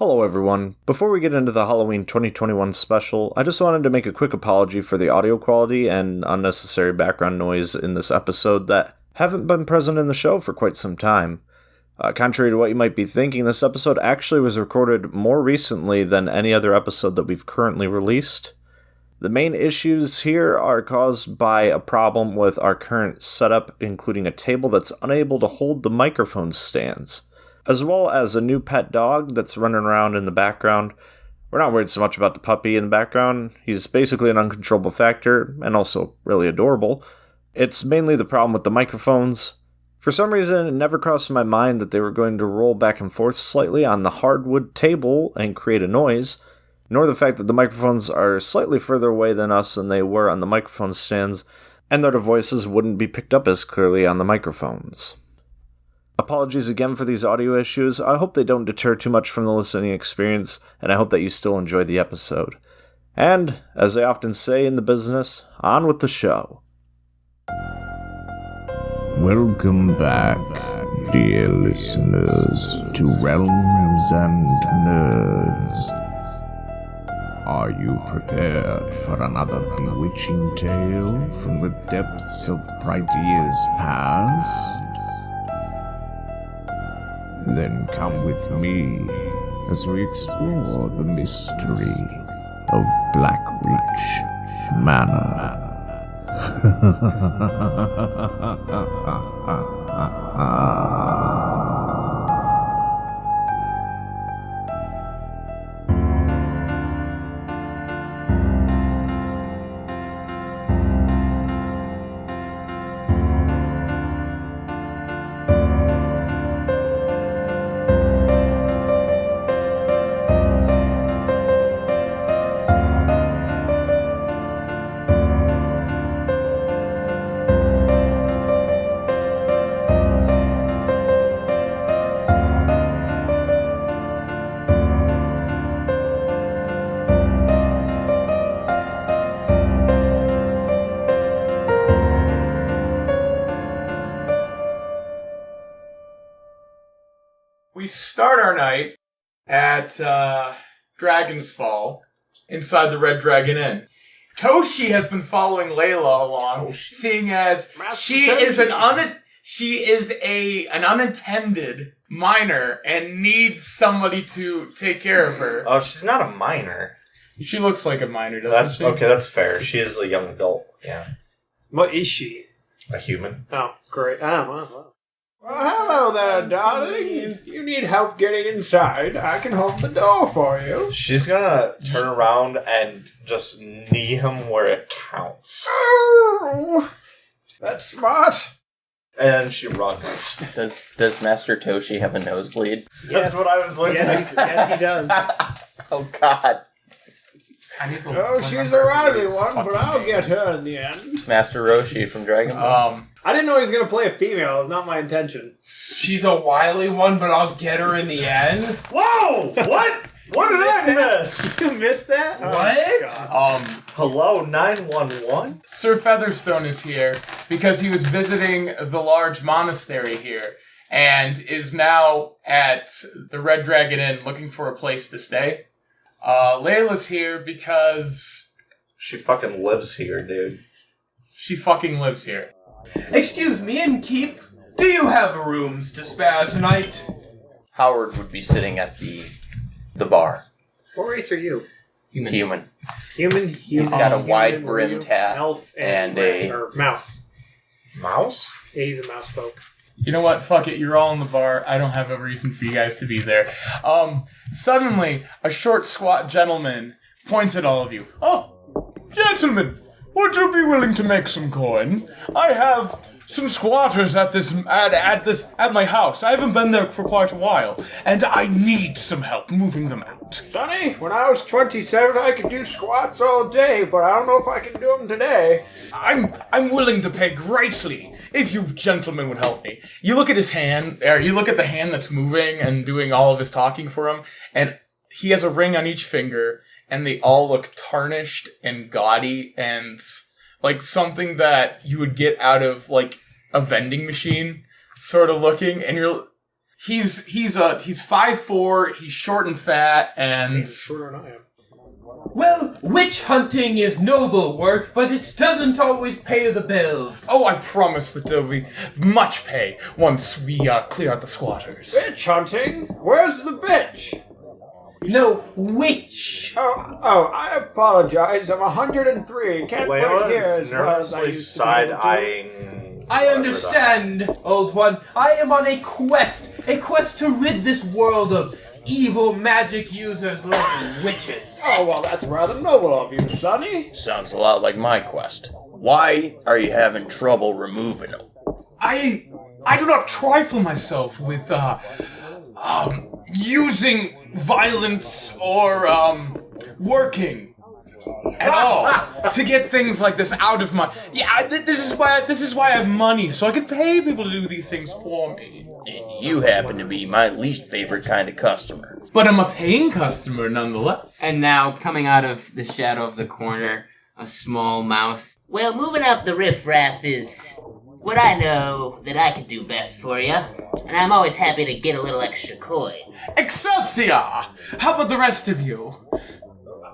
Hello everyone. Before we get into the Halloween 2021 special, I just wanted to make a quick apology for the audio quality and unnecessary background noise in this episode that haven't been present in the show for quite some time. Contrary to what you might be thinking, this episode actually was recorded more recently than any other episode that we've currently released. The main issues here are caused by a problem with our current setup, including a table that's unable to hold the microphone stands, as well as a new pet dog that's running around in the background. We're not worried so much about the puppy in the background. He's basically an uncontrollable factor, and also really adorable. It's mainly the problem with the microphones. For some reason, it never crossed my mind that they were going to roll back and forth slightly on the hardwood table and create a noise, nor the fact that the microphones are slightly further away than us than they were on the microphone stands, and that our voices wouldn't be picked up as clearly on the microphones. Apologies again for these audio issues. I hope they don't deter too much from the listening experience, and I hope that you still enjoy the episode. And, as I often say in the business, on with the show. Welcome back, dear listeners, to Realms and Nerds. Are you prepared for another bewitching tale from the depths of bright years past? Then come with me as we explore the mystery of Blackreach Manor. We start our night at Dragon's Fall, inside the Red Dragon Inn. Toshi has been following Leila along, seeing as she is an unintended minor and needs somebody to take care of her. Oh, she's not a minor. She looks like a minor, doesn't she? Okay, that's fair. She is a young adult. Yeah. What is she? A human. Oh, great. Oh, wow. Well, hello there, darling. If you need help getting inside, I can hold the door for you. She's gonna turn around and just knee him where it counts. Oh, that's smart. And she runs. Does Master Toshi have a nosebleed? That's what I was looking at. Yes, he does. Oh, God. Oh, she's a rowdy one, but I'll get her in the end. Master Roshi from Dragon Ball. I didn't know he was going to play a female. It was not my intention. She's a wily one, but I'll get her in the end. Whoa! What? What did I miss? You missed that? What? Hello, 911? Sir Featherstone is here because he was visiting the large monastery here and is now at the Red Dragon Inn looking for a place to stay. Leila's here because She fucking lives here, dude. she fucking lives here. Excuse me, innkeep. Do you have rooms to spare tonight? Howard would be sitting at the bar. What race are you? Human. Human? He's got a wide-brimmed hat elf and a... Or mouse. Mouse? Yeah, he's a mouse folk. You know what? Fuck it. You're all in the bar. I don't have a reason for you guys to be there. Suddenly, a short, squat gentleman points at all of you. Oh, gentlemen, would you be willing to make some coin? I have some squatters at my house. I haven't been there for quite a while, and I need some help moving them out. Sonny, when I was 27, I could do squats all day, but I don't know if I can do them today. I'm willing to pay greatly if you gentlemen would help me. You look at his hand, or you look at the hand that's moving and doing all of his talking for him, and he has a ring on each finger, and they all look tarnished and gaudy and like something that you would get out of like a vending machine sort of looking, and He's 5'4", he's short and fat, and... Shorter than I am. Well, witch hunting is noble work, but it doesn't always pay the bills. Oh, I promise that there'll be much pay once we clear out the squatters. Bitch hunting? Where's the bitch? No, witch. Oh, I apologize. I'm 103. Can't quite hear as well as I nervously used to be able to. side-eyeing... I understand, old one. I am on a quest to rid this world of evil magic users like witches. Oh, well, that's rather noble of you, Sonny. Sounds a lot like my quest. Why are you having trouble removing them? I do not trifle myself with, using violence or, working at all to get things like this out of my... Yeah, this is why I have money, so I can pay people to do these things for me. And you happen to be my least favorite kind of customer. But I'm a paying customer nonetheless. And now, coming out of the shadow of the corner, a small mouse. Well, moving up the riffraff is what I know that I can do best for you, and I'm always happy to get a little extra coin. Excelsior! How about the rest of you?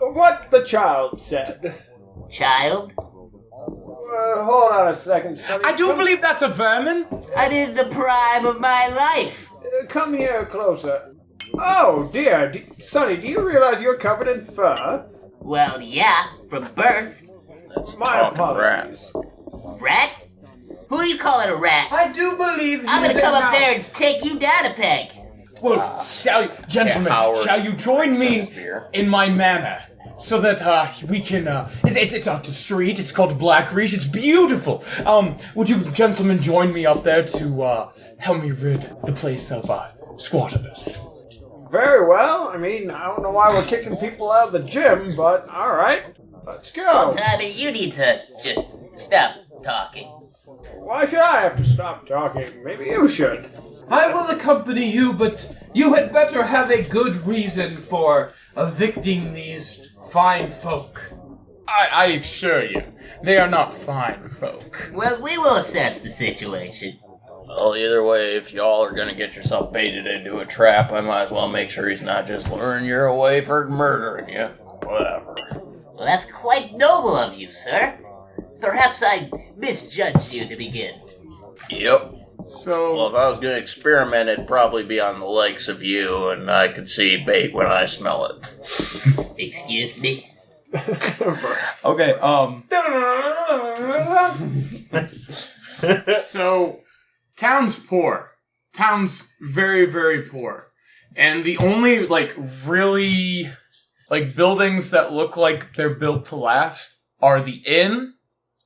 What the child said. Child? Hold on a second, Sonny. I do believe that's a vermin. I'm in the prime of my life. Come here closer. Oh, dear. Sonny, do you realize you're covered in fur? Well, yeah, from birth. That's a My talking rat. apologies. Rat? Who are you calling a rat? I do believe I'm gonna come up there and take you down a peg. Well, gentlemen, Howard. shall you join me Beer. in my manor? So that, we can, it's out the street, it's called Blackreach, it's beautiful. Would you gentlemen join me up there to, help me rid the place of, squatters? Very well. I mean, I don't know why we're kicking people out of the gym, but alright. Let's go. Old timey, you need to just stop talking. Why should I have to stop talking? Maybe you should. I will accompany you, but you had better have a good reason for evicting these fine folk. I assure you, they are not fine folk. Well, we will assess the situation. Well, either way, if y'all are gonna get yourself baited into a trap, I might as well make sure he's not just luring you away for murdering you. Whatever. Well, that's quite noble of you, sir. Perhaps I misjudged you to begin. Yep. So, Well, if I was gonna experiment, it'd probably be on the likes of you, and I could see bait when I smell it. Excuse me? okay, so, town's poor. Town's very, very poor. And the only, really, buildings that look like they're built to last are the inn,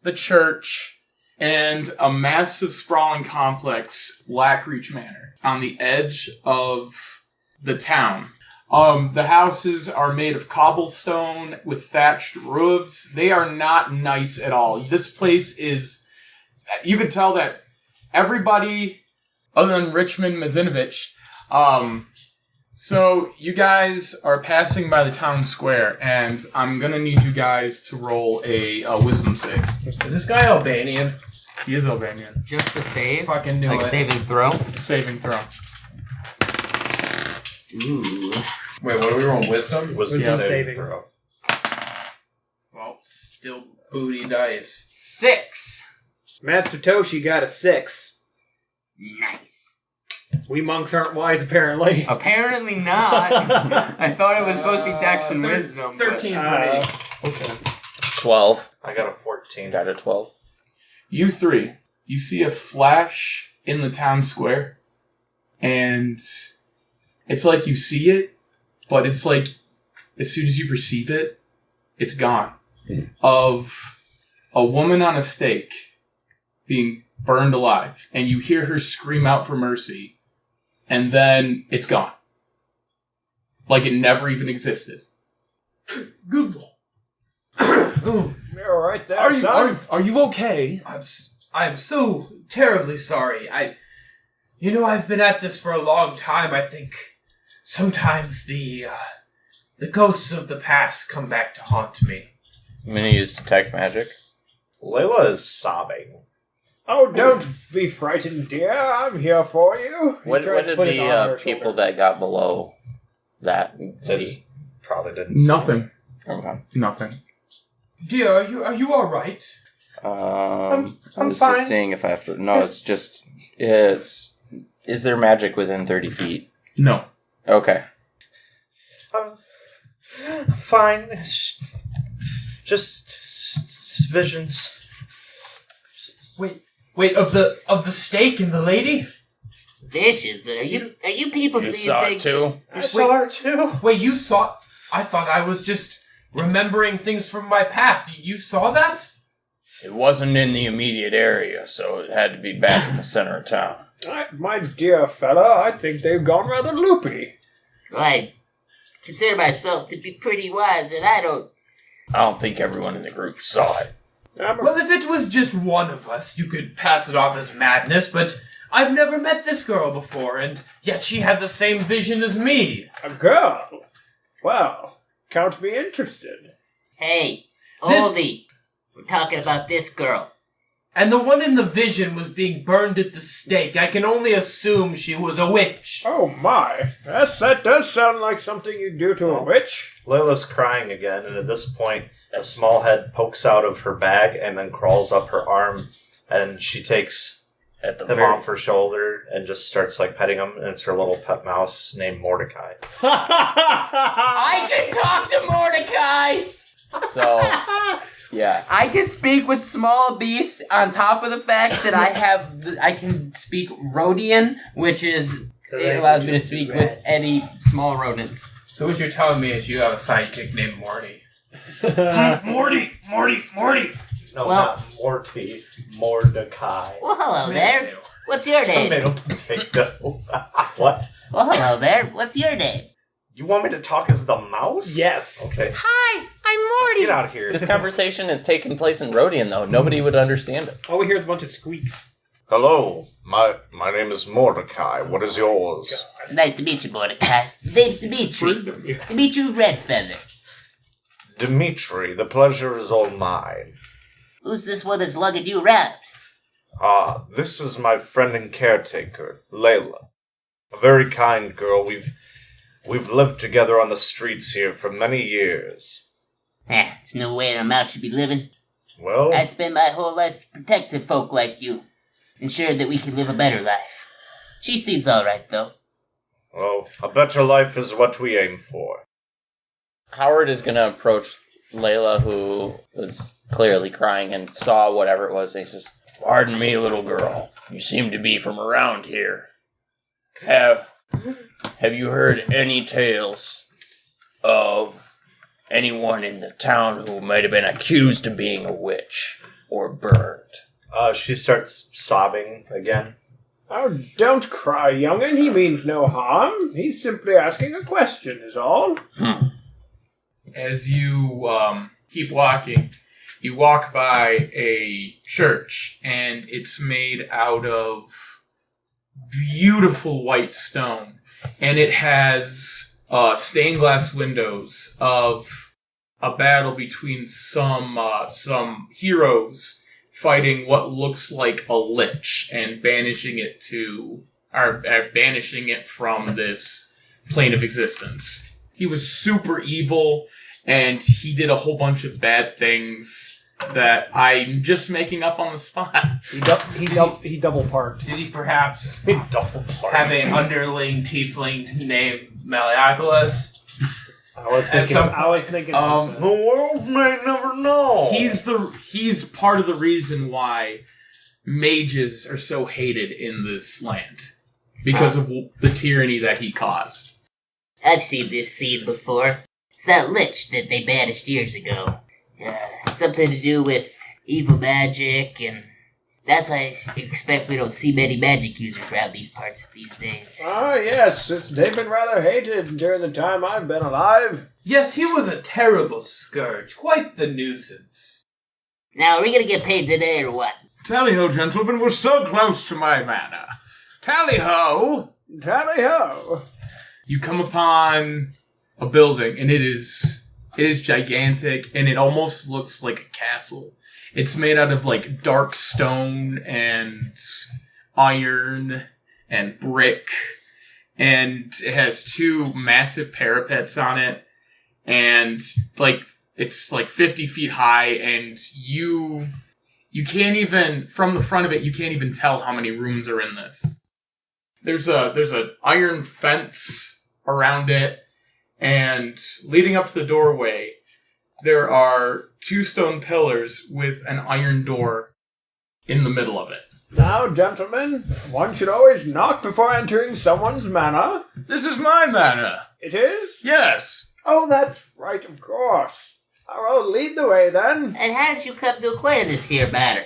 the church, and a massive sprawling complex, Blackreach Manor, on the edge of the town. The houses are made of cobblestone with thatched roofs. They are not nice at all. This place is... You can tell that everybody, other than Richmond Mazinovich, so you guys are passing by the town square, and I'm gonna need you guys to roll a wisdom save. Is this guy Albanian? He is Albanian. Just a save? Fucking knew like it. saving throw? Saving throw. Ooh. Wait, what are we rolling? Wisdom? Wisdom saving. throw. Well, still booty dice. 6. Master Toshi got a 6. Nice. We monks aren't wise, apparently. Apparently not. I thought it was supposed to be Dex and Wisdom. 13 but- for me. Okay. 12. I got a 14. Got a 12. You three, you see a flash in the town square, and it's like you see it, but it's like as soon as you perceive it, it's gone. Of a woman on a stake being burned alive, and you hear her scream out for mercy, and then it's gone. Like it never even existed. Google. You're right there, son. Are you okay? I'm so terribly sorry. I've been at this for a long time. I think sometimes the ghosts of the past come back to haunt me. I'm gonna use detect magic. Leila is sobbing. Oh, don't be frightened, dear. I'm here for you. What did the people that got below that see? Probably didn't see. Nothing. Okay. Nothing. Dear, are you all right? I'm fine. just seeing if I have to. No, it's just. Is there magic within 30 feet? No. Okay. Fine. It's just visions. Wait, of the steak and the lady? Visions? Are you people You seeing saw things? it too? You saw her too? Wait, you saw... I thought I was just remembering things from my past. You saw that? It wasn't in the immediate area, so it had to be back in the center of town. My dear fella, I think they've gone rather loopy. I consider myself to be pretty wise, and I don't think everyone in the group saw it. Well, if it was just one of us, you could pass it off as madness, but I've never met this girl before, and yet she had the same vision as me. A girl? Well, count me interested. Hey, This- oldie, we're talking about this girl. And the one in the vision was being burned at the stake. I can only assume she was a witch. Oh my, that does sound like something you'd do to a witch. Layla's crying again, and at this point, a small head pokes out of her bag and then crawls up her arm, and she takes At the him very off her shoulder and just starts like petting him, and it's her little pet mouse named Mordecai. I can talk to Mordecai! So, yeah. I can speak with small beasts on top of the fact that I can speak Rhodian, which is, it allows me to speak with any small rodents. So what you're telling me is you have a sidekick named Morty. Morty! No, Well- not Morty. Mordecai. Well, hello there. What's your name? Tomato potato. What? Well, hello there. What's your name? You want me to talk as the mouse? Yes. Okay. Hi, I'm Morty! Get out of here. This conversation is taking place in Rhodian, though. Nobody would understand it. All we hear is a bunch of squeaks. Hello. My name is Mordecai. What is yours? Nice to meet you, Mordecai. Name's Dimitri. Dimitri RedFeather. Dimitri, the pleasure is all mine. Who's this one that's lugging you around? This is my friend and caretaker, Leila. A very kind girl. We've lived together on the streets here for many years. It's no way a mouse should be living. Well, I spent my whole life protecting folk like you, ensuring that we can live a better life. She seems alright, though. a better life is what we aim for. Howard is going to approach Layla, who was clearly crying and saw whatever it was, and he says, "Pardon me, little girl. You seem to be from around here. Have you heard any tales of anyone in the town who might have been accused of being a witch or burned?" She starts sobbing again. Oh, don't cry, young'un. He means no harm. He's simply asking a question, is all. As you keep walking, you walk by a church, and it's made out of beautiful white stone, and it has stained glass windows of a battle between some heroes fighting what looks like a lich and banishing it from this plane of existence. He was super evil, and he did a whole bunch of bad things that I'm just making up on the spot. He double parked. Did he perhaps Double park. have an underling tiefling named Malleoculus? I was thinking The world may never know. He's part of the reason why mages are so hated in this land. Because of the tyranny that he caused. I've seen this scene before. It's that lich that they banished years ago. Something to do with evil magic, and that's why I expect we don't see many magic users around these parts these days. yes, they've been rather hated during the time I've been alive. Yes, he was a terrible scourge. Quite the nuisance. Now, are we gonna get paid today or what? Tally-ho, gentlemen, we're so close to my manor. Tally-ho! Tally-ho! You come upon a building, and it is gigantic, and it almost looks like a castle. It's made out of like dark stone and iron and brick, and it has 2 massive parapets on it, and like it's like 50 feet high, and you can't even, from the front of it, you can't even tell how many rooms are in this. There's a iron fence around it, and leading up to the doorway, there are 2 stone pillars with an iron door in the middle of it. Now, gentlemen, one should always knock before entering someone's manor. This is my manor. It is? Yes. Oh, that's right, of course. I'll lead the way, then. And how did you come to acquire this here matter?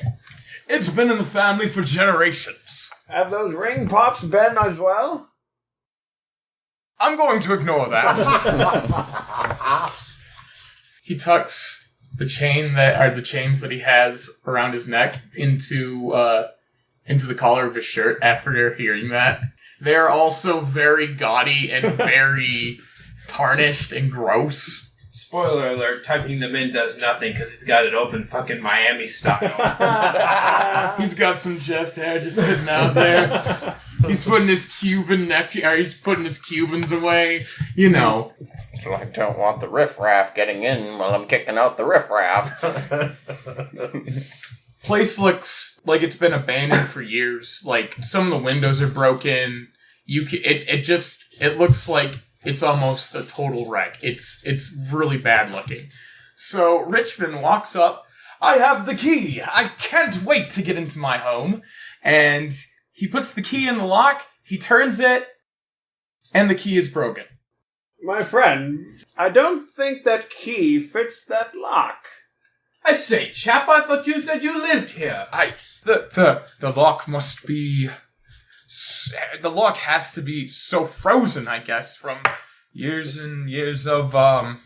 It's been in the family for generations. Have those ring pops been as well? I'm going to ignore that. He tucks the chains that he has around his neck into the collar of his shirt after hearing that. They're also very gaudy and very tarnished and gross. Spoiler alert, tucking them in does nothing because he's got it open fucking Miami style. He's got some chest hair just sitting out there. He's putting his he's putting his Cubans away. You know. So I don't want the riffraff getting in while I'm kicking out the riffraff. Place looks like it's been abandoned for years. Like, some of the windows are broken. It looks like it's almost a total wreck. It's really bad looking. So Richmond walks up. I have the key. I can't wait to get into my home. And he puts the key in the lock. He turns it, and the key is broken. My friend, I don't think that key fits that lock. I say, chap, I thought you said you lived here. The lock must be... The lock has to be so frozen, I guess, from years and years of,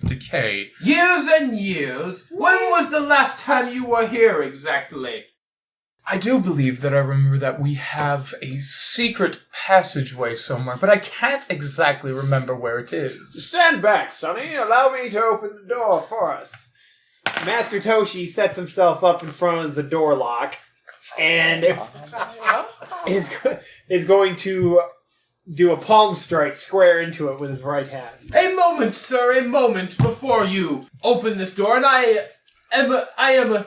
decay. Years and years? When was the last time you were here, exactly? I do believe that I remember that we have a secret passageway somewhere, but I can't exactly remember where it is. Stand back, Sonny. Allow me to open the door for us. Master Toshi sets himself up in front of the door lock and is going to do a palm strike square into it with his right hand. A moment, sir, a moment before you open this door, and I am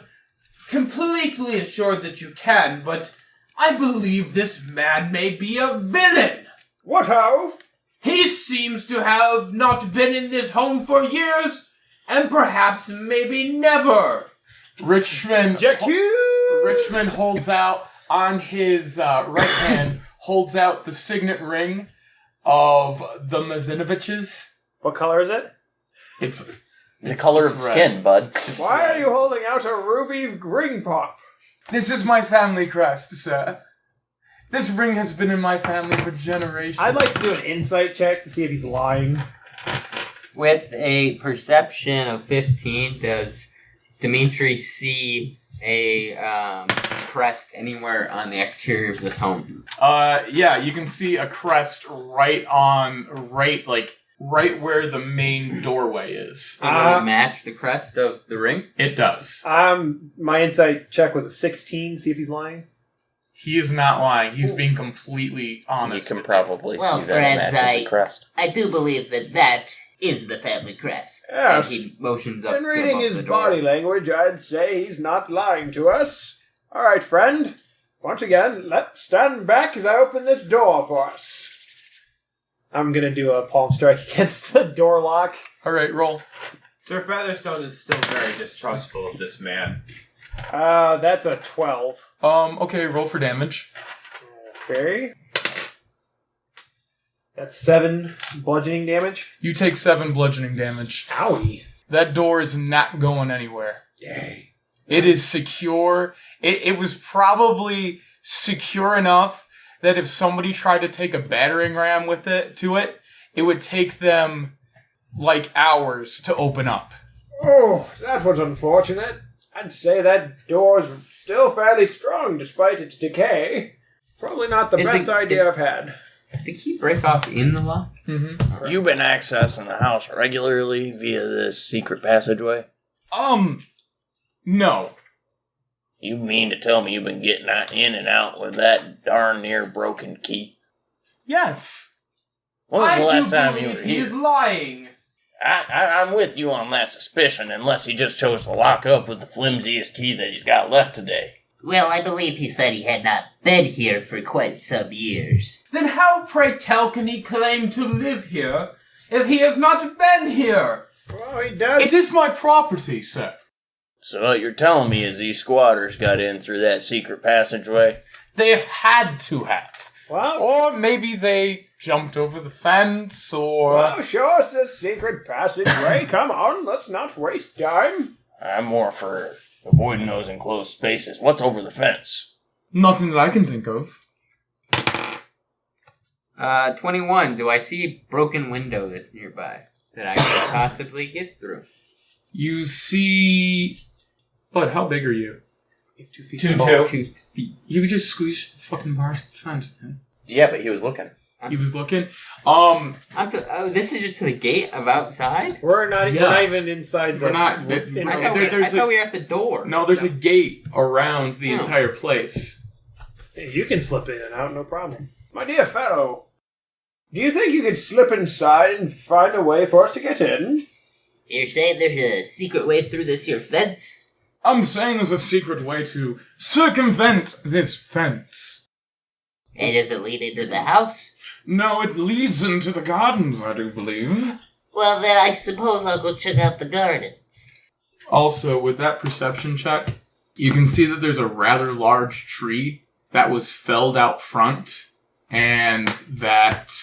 completely assured that you can, but I believe this man may be a villain. What ho? He seems to have not been in this home for years, and perhaps maybe never. Richmond holds out on his right hand, holds out the signet ring of the Mazinoviches. What color is it? It's the color of skin, bud. Why are you holding out a ruby ring pop? This is my family crest, sir. This ring has been in my family for generations. I'd like to do an insight check to see if he's lying. With a perception of 15, does Dimitri see a crest anywhere on the exterior of this home? Yeah, you can see a crest right where the main doorway is. Does it match the crest of the ring? It does. My insight check was a 16, see if he's lying. He is not lying. He's being completely honest. You can probably Well, see that it friends, matches the crest. I do believe that is the family crest. Yes. And he motions up In to reading above his the door. body language, I'd say he's not lying to us. All right, friend. Once again, let's stand back as I open this door for us. I'm going to do a palm strike against the door lock. All right, roll. Sir Featherstone is still very distrustful of this man. That's a 12. Okay, roll for damage. Okay. That's 7 bludgeoning damage. You take 7 bludgeoning damage. Owie. That door is not going anywhere. Dang. It is secure. It was probably secure enough that if somebody tried to take a battering ram with it, it would take them like hours to open up. Oh, that was unfortunate. I'd say that door's still fairly strong despite its decay. Probably not the best idea I've had. Did the key break off in the lock? Mm-hmm. You've been accessing the house regularly via this secret passageway? No. You mean to tell me you've been getting in and out with that darn near broken key? Yes. When was the last do time you believe were he here? is lying. I'm with you on that suspicion, unless he just chose to lock up with the flimsiest key that he's got left today. Well, I believe he said he had not been here for quite some years. Then how, pray tell, can he claim to live here if he has not been here? Well, he does. It is my property, sir. So what you're telling me is these squatters got in through that secret passageway? They have had to have. Well, Or maybe they jumped over the fence, or... well, show us this secret passageway. Come on, let's not waste time. I'm more for avoiding those enclosed spaces. What's over the fence? Nothing that I can think of. 21. Do I see broken window that's nearby that I could possibly get through? You see... But how big are you? He's 2 feet 2'2". tall. 2 feet. You could just squeeze the fucking bars of the fence, man. Yeah, but he was looking. He was looking. This is just to the gate of outside? We're not even inside the... We're not- I there's thought we were at the door. No, there's a gate around the Oh. entire place. You can slip in and out, no problem. My dear fellow, do you think you could slip inside and find a way for us to get in? You're saying there's a secret way through this here fence? I'm saying there's a secret way to circumvent this fence. And does it lead into the house? No, it leads into the gardens, I do believe. Well, then I suppose I'll go check out the gardens. Also, with that perception check, you can see that there's a rather large tree that was felled out front, and that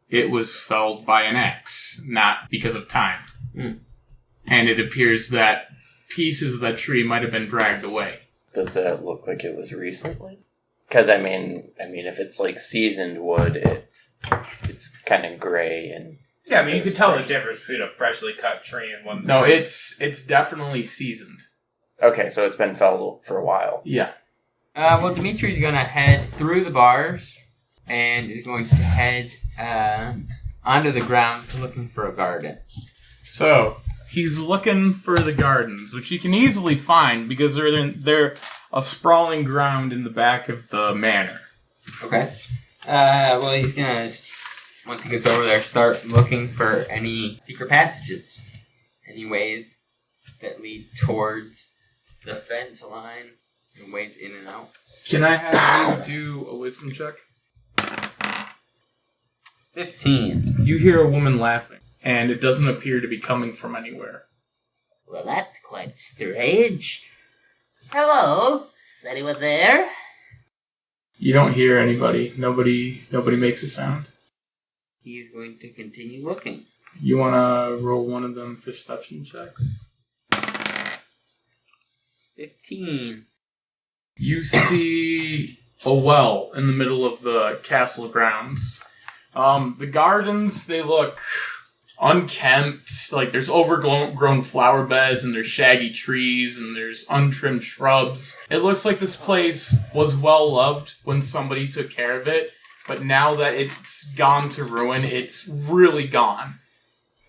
it was felled by an axe, not because of time. And it appears that pieces of that tree might have been dragged away. Does that look like it was recently? Because, I mean, if it's like seasoned wood, it's kind of gray and... Yeah, I mean, you can tell the difference between a freshly cut tree and one... No, it's definitely seasoned. Okay, so it's been felled for a while. Yeah. Well, Dimitri's going to head through the bars and is going to head onto the grounds looking for a garden. So, he's looking for the gardens, which he can easily find because they're a sprawling ground in the back of the manor. Okay. Well, he's going to, once he gets over there, start looking for any secret passages. Any ways that lead towards the fence line and ways in and out. Can I have you do a wisdom check? 15. You hear a woman laughing, and it doesn't appear to be coming from anywhere. Well, that's quite strange. Hello? Is anyone there? You don't hear anybody. Nobody makes a sound. He's going to continue looking. You want to roll one of them perception checks? 15. You see a well in the middle of the castle grounds. The gardens, they look unkempt. Like, there's overgrown flower beds, and there's shaggy trees, and there's untrimmed shrubs. It looks like this place was well loved when somebody took care of it, but now that it's gone to ruin, it's really gone.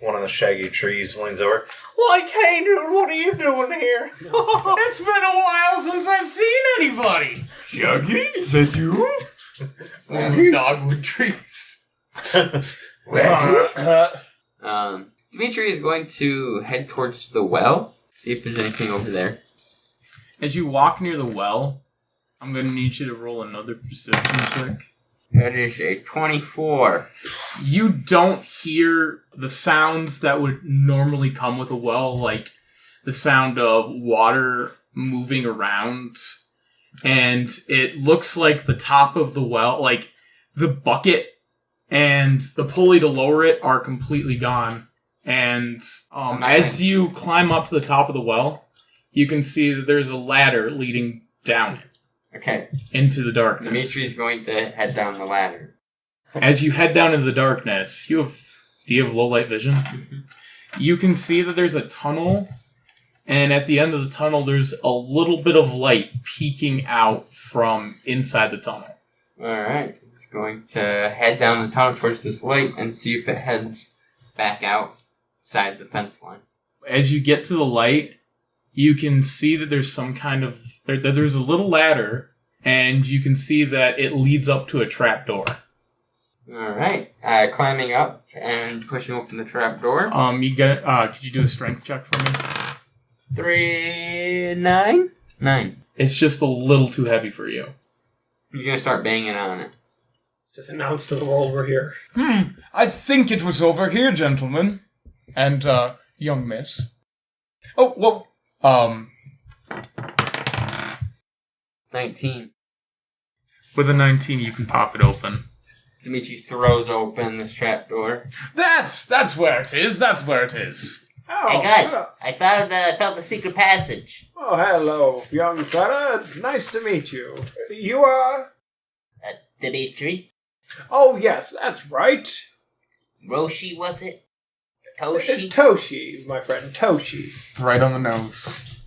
One of the shaggy trees leans over. Like, hey, dude, what are you doing here? It's been a while since I've seen anybody! Shaggy, is that you? Dogwood trees. Dimitri is going to head towards the well, see if there's anything over there. As you walk near the well, I'm going to need you to roll another perception check. That is a 24. You don't hear the sounds that would normally come with a well, like the sound of water moving around. And it looks like the top of the well, like the bucket and the pulley to lower it are completely gone. And as you climb up to the top of the well, you can see that there's a ladder leading down it. Okay. Into the darkness. Dimitri is going to head down the ladder. As you head down into the darkness, do you have low light vision? Mm-hmm. You can see that there's a tunnel, and at the end of the tunnel, there's a little bit of light peeking out from inside the tunnel. Alright. He's going to head down the tunnel towards this light and see if it heads back outside the fence line. As you get to the light, you can see that there's some kind of... that there's a little ladder, and you can see that it leads up to a trapdoor. Alright. Climbing up and pushing open the trapdoor. Could you do a strength check for me? 9? 9. It's just a little too heavy for you. You're gonna start banging on it. Let's just announce to the world we're here. I think it was over here, gentlemen. And, young miss. Oh, whoa. 19. With a 19, you can pop it open. Dimitri throws open this trapdoor. That's where it is. That's where it is. Oh, Hey guys, I found the secret passage. Oh, hello, young fella. Nice to meet you. You are? Dimitri? Oh, yes, that's right. Roshi, was it? Toshi? Toshi, my friend, Toshi. Right on the nose.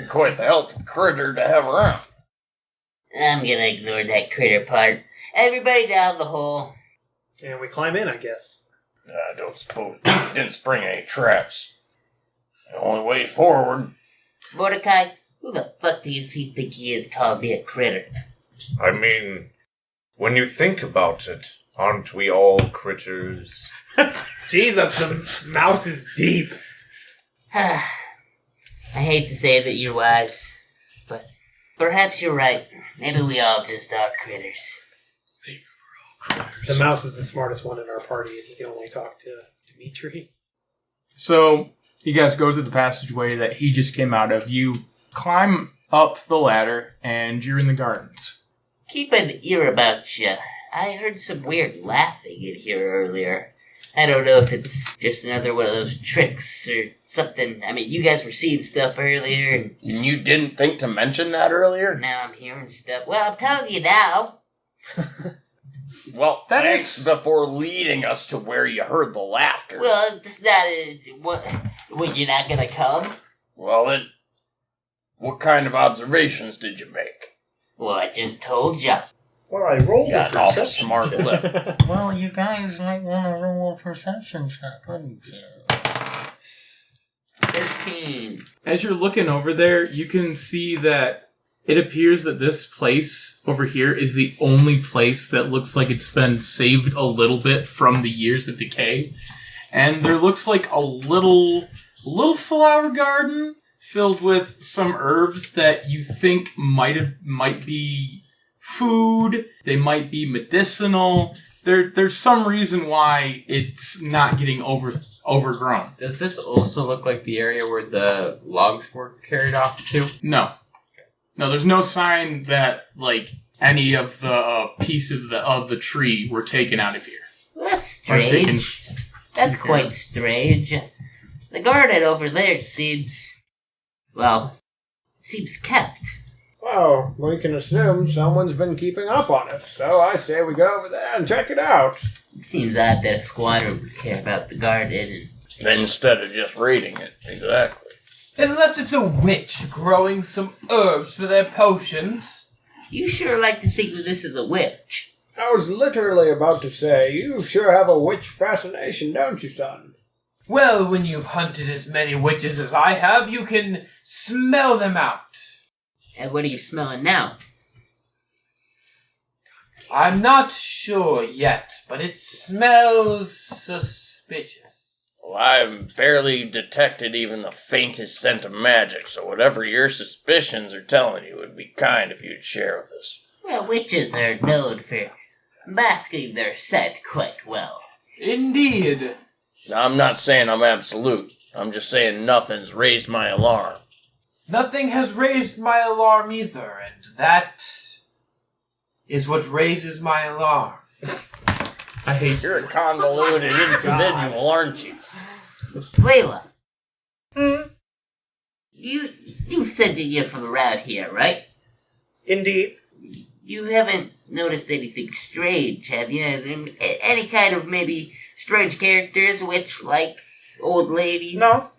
Quite the helpful critter to have around. I'm gonna ignore that critter part. Everybody down the hole. And we climb in, I guess. I don't suppose you didn't spring any traps. The only way forward. Mordecai, who the fuck do you think he is calling me a critter? I mean, when you think about it, aren't we all critters? Jesus, the mouse is deep. I hate to say that you're wise, but perhaps you're right. Maybe we all just are critters. The mouse is the smartest one in our party, and he can only talk to Dimitri. So, you guys go through the passageway that he just came out of. You climb up the ladder, and you're in the gardens. Keep an ear about you. I heard some weird laughing in here earlier. I don't know if it's just another one of those tricks or something. I mean, you guys were seeing stuff earlier, and And you didn't think to mention that earlier? now I'm hearing stuff. Well, I'm telling you now. Well, That thanks is- before leading us to where you heard the laughter. Well, it's not what, you're not gonna come? Well, then, what kind of observations did you make? Well, I just told ya. Well, I rolled Got a off a perception. smart lip. Well, you guys might want to roll a perception check, wouldn't you? 13. As you're looking over there, you can see that it appears that this place over here is the only place that looks like it's been saved a little bit from the years of decay. And there looks like a little flower garden filled with some herbs that you think might be food. They might be medicinal. There's some reason why it's not getting overgrown. Does this also look like the area where the logs were carried off to? No, there's no sign that like any of the pieces of the tree were taken out of here. That's Or taken. strange. That's quite strange. The garden over there seems kept. Well, we can assume someone's been keeping up on it, so I say we go over there and check it out. It seems odd that a squatter would care about the garden. Instead of just raiding it. Exactly. Unless it's a witch growing some herbs for their potions. You sure like to think that this is a witch. I was literally about to say, you sure have a witch fascination, don't you, son? Well, when you've hunted as many witches as I have, you can smell them out. And what are you smelling now? I'm not sure yet, but it smells suspicious. Well, I've barely detected even the faintest scent of magic, so whatever your suspicions are telling you, it would be kind if you'd share with us. Well, witches are known for masking their scent quite well. Indeed. Now, I'm not saying I'm absolute. I'm just saying nothing's raised my alarm. Nothing has raised my alarm either, and that is what raises my alarm. I hate You're a convoluted individual, aren't you? Leila. You said that you're from around here, right? Indeed. You haven't noticed anything strange, have you? Any kind of maybe strange characters, which like old ladies? No,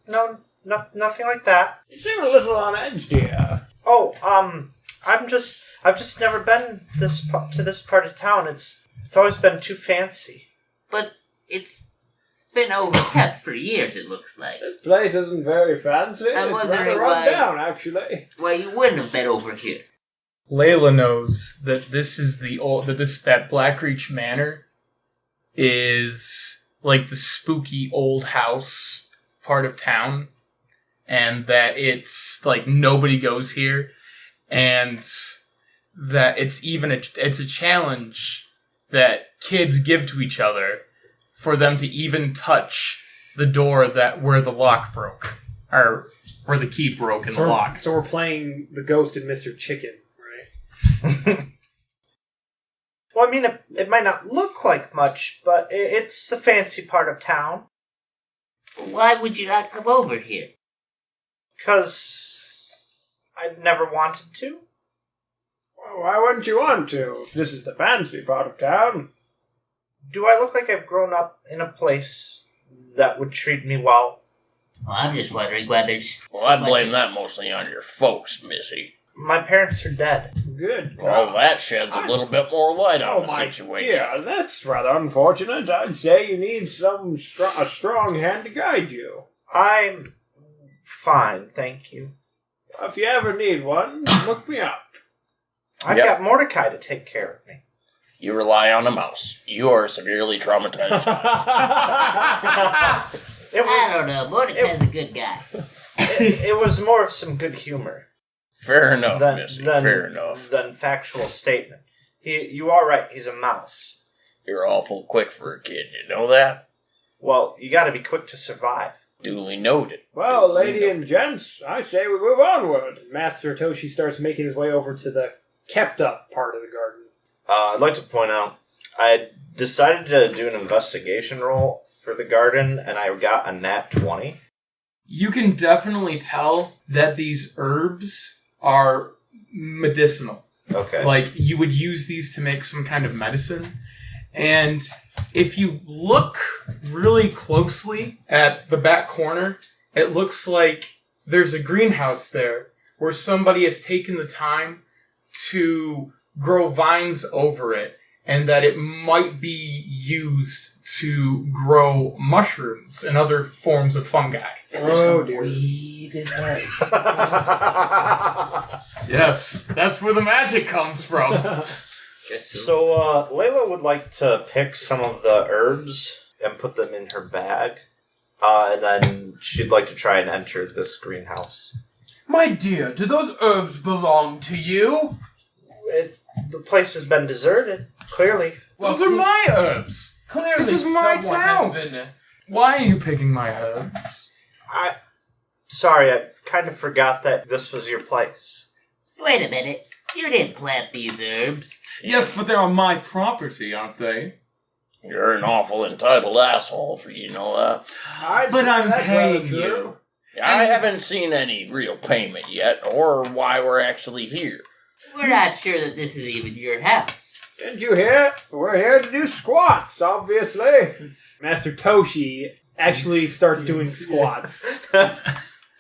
nothing like that. You seem a little on edge, dear. Oh, I've just never been to this part of town. It's always been too fancy. But it's been overkept for years, it looks like. This place isn't very fancy. I'm It's wondering rather why- run down, actually. Well, you wouldn't have been over here. Leila knows that this is that Blackreach Manor is like the spooky old house part of town, and that it's like nobody goes here, and that it's a challenge that kids give to each other for them to even touch the door where the lock broke, or where the key broke in the lock. So we're playing the ghost and Mr. Chicken, right? Well, I mean, it might not look like much, but it's a fancy part of town. Why would you not come over here? Because I've never wanted to. Well, why wouldn't you want to, if this is the fancy part of town? Do I look like I've grown up in a place that would treat me well? Well, I'm just wondering why there's... Well, I blame that mostly on your folks, Missy. My parents are dead. Good. Well, that sheds a little bit more light on the my situation. dear, that's rather unfortunate. I'd say you need a strong hand to guide you. I'm fine, thank you. If you ever need one, look me up. I've got Mordecai to take care of me. You rely on a mouse. You are severely traumatized. I don't know. Mordecai's a good guy. It was more of some good humor. Fair enough, Missy. Fair enough. Than factual statement. You are right, he's a mouse. You're awful quick for a kid, you know that? Well, you gotta be quick to survive. Duly noted. Well, lady and gents, I say we move onward. Master Toshi starts making his way over to the kept-up part of the garden. I'd like to point out, I decided to do an investigation roll for the garden, and I got a nat 20. You can definitely tell that these herbs are medicinal. Okay. Like, you would use these to make some kind of medicine. And if you look really closely at the back corner, it looks like there's a greenhouse there where somebody has taken the time to grow vines over it, and that it might be used to grow mushrooms and other forms of fungi. Oh, dear. Weed in that. Yes, that's where the magic comes from. So, Leila would like to pick some of the herbs and put them in her bag. And then she'd like to try and enter this greenhouse. My dear, do those herbs belong to you? The place has been deserted, clearly. Those are my herbs. Clearly, This is my someone has house. Why are you picking my herbs? Sorry, I kind of forgot that this was your place. Wait a minute. You didn't plant these herbs. Yes, but they're on my property, aren't they? You're an awful entitled asshole for you know that. But I'm That's paying rather true. you. I haven't seen any real payment yet, or why we're actually here. We're not sure that this is even your house. Didn't you hear? We're here to do squats, obviously. Master Toshi actually starts doing squats.